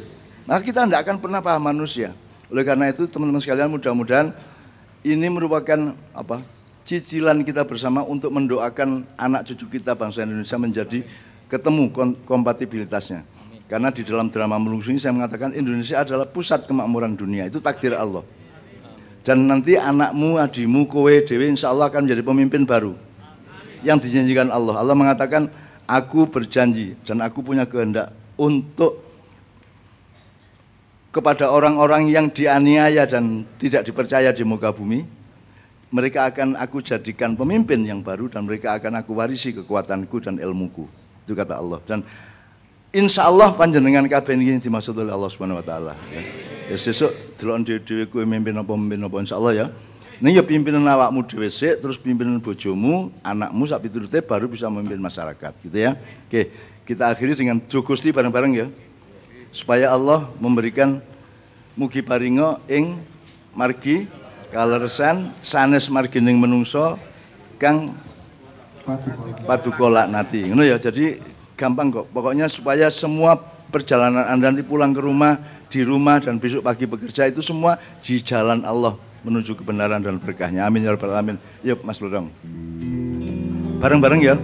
Maka kita tidak akan pernah paham manusia. Oleh karena itu teman-teman sekalian, mudah-mudahan ini merupakan cicilan kita bersama untuk mendoakan anak cucu kita bangsa Indonesia menjadi ketemu kompatibilitasnya. Karena di dalam drama Melungsu ini saya mengatakan Indonesia adalah pusat kemakmuran dunia, itu takdir Allah. Dan nanti anakmu, adikmu, kowe, dewe insya Allah akan menjadi pemimpin baru yang dijanjikan Allah. Allah mengatakan, aku berjanji dan aku punya kehendak untuk kepada orang-orang yang dianiaya dan tidak dipercaya di muka bumi, mereka akan aku jadikan pemimpin yang baru dan mereka akan aku warisi kekuatanku dan ilmuku. Itu kata Allah. Dan insya Allah panjenengan kabeh ini dimaksud oleh Allah Subhanahu Wa Taala. Ya sesuk delok dhewe kowe mimpin apa insya Allah ya. Ini ya pimpinan awakmu dhewe sik, terus pimpinan bojomu, anakmu sak piturute baru bisa memimpin masyarakat, gitu ya. Oke, kita akhiri dengan doa Gusti bareng-bareng ya. Supaya Allah memberikan mugi paringa ing margi kaleresan sanes margining menungso kang paduka laknati. Ngono ya, jadi gampang kok. Pokoknya supaya semua perjalanan Anda nanti pulang ke rumah, di rumah dan besok pagi bekerja itu semua di jalan Allah menuju kebenaran dan berkahnya. Amin ya rabbal alamin. Yuk Mas Lurong. Bareng-bareng ya.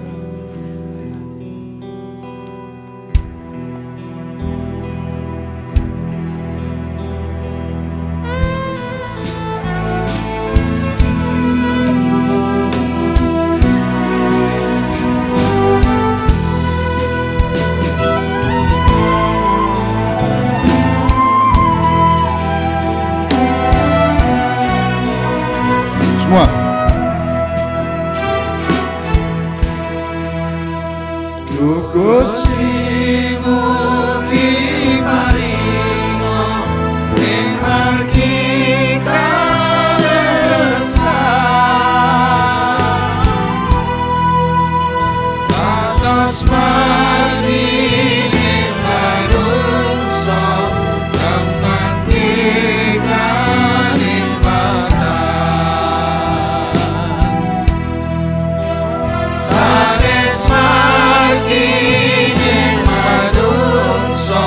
Semua. Gusti mugi paringa ing margi kaleresan kados margi manungsa kang pandikan ing sanes margine manungsa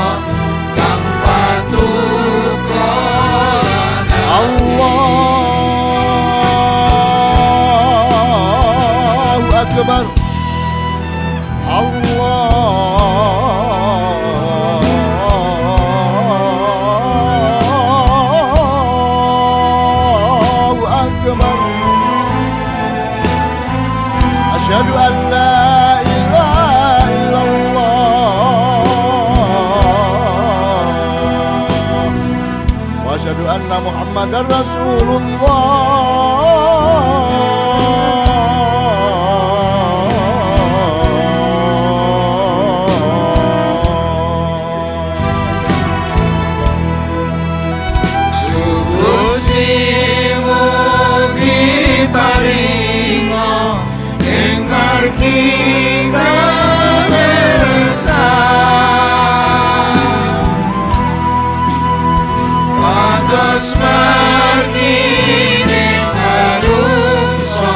kang patuko Allahu Akbar. Allahu Akbar. Asyhadu an la ilaha illallah wa asyhadu anna Muhammadar Gusti mugi paringa ing margi kaleresan kados margine manungsa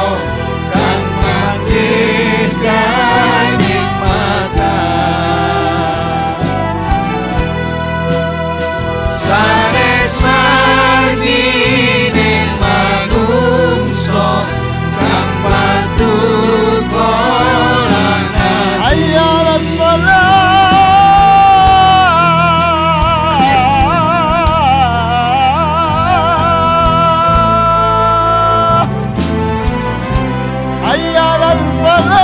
kang manggihkan nikmatan sanes margine manungsa kang patuko Hayya 'alas shalah. Hayya 'alal falah.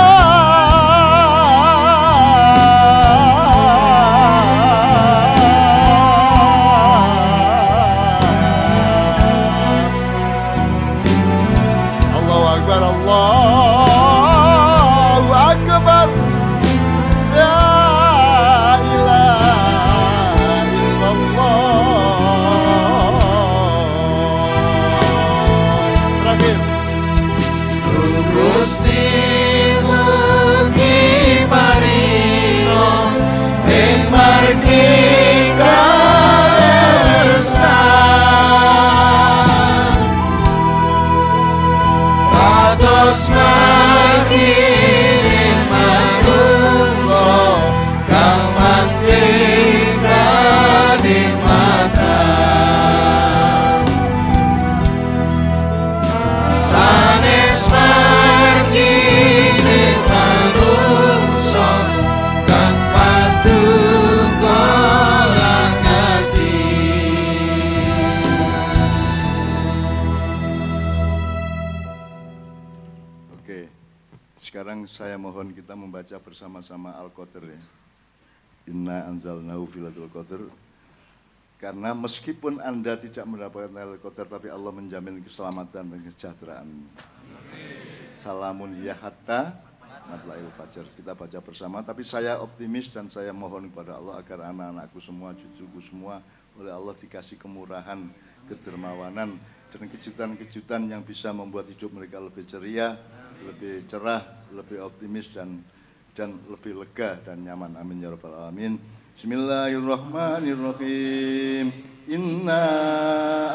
sekarang saya mohon kita membaca bersama-sama Al-Qadr ya. Inna anzalnahu fi lailatul qadr. Karena meskipun Anda tidak mendapatkan Lailatul Qadar, tapi Allah menjamin keselamatan dan kesejahteraan. Salamun ya hatta matla'il fajar. Kita baca bersama, tapi saya optimis dan saya mohon kepada Allah agar anak-anakku semua, cucuku semua, oleh Allah dikasih kemurahan, kedermawanan, dan kejutan-kejutan yang bisa membuat hidup mereka lebih ceria, lebih cerah, lebih optimis, dan lebih lega dan nyaman. Amin ya rabbal alamin. Bismillahirrahmanirrahim. Inna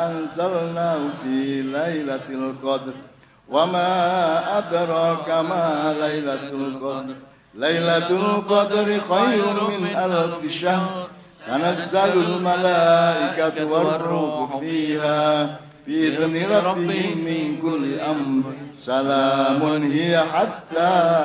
anzalnahu fi lailatul qadr. Wa ma adraka ma lailatul qadr. Lailatul qadri khairun min alfi syahr. Tanazzalul malaikatu war-ruhu fiha bi'izni rabbihim min kulli amr. Salamun hiya hatta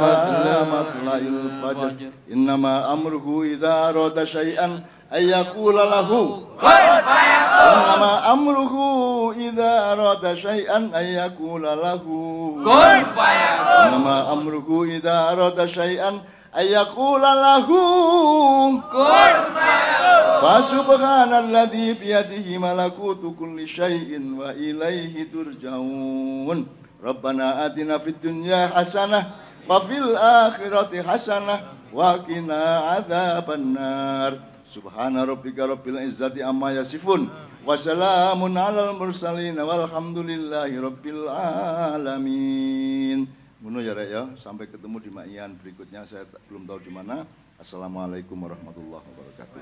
matla'il fajr. Innama amruhu idza arada syai'an ay yaqula lahu kun fayakun. Innama amruhu idza arada syai'an ay yaqula lahu kun fayakun. Innama amruhu idza arada syai'an ay yaqula lahu kun fayakun. Fa subhanalladzi biyadihi malakutu kulli syai'in wa ilaihi turja'un. Rabbana atina fid dunya hasanah wa fil akhirati hasanah wa qina adzabannar. Subhana rabbika rabbil izzati amma yasifun wa salamun alal mursalin walhamdulillahi rabbil alamin. Ngono ya Rek ya, sampai ketemu di Ma'ian berikutnya, saya belum tahu di mana. Assalamualaikum warahmatullahi wabarakatuh.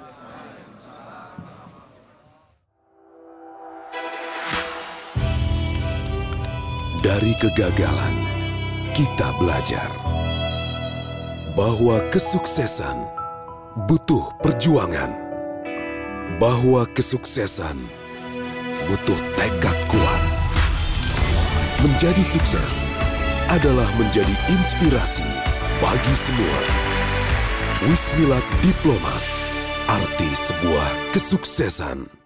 Dari kegagalan, kita belajar bahwa kesuksesan butuh perjuangan, bahwa kesuksesan butuh tekad kuat. Menjadi sukses adalah menjadi inspirasi bagi semua. Wismilat Diplomat, arti sebuah kesuksesan.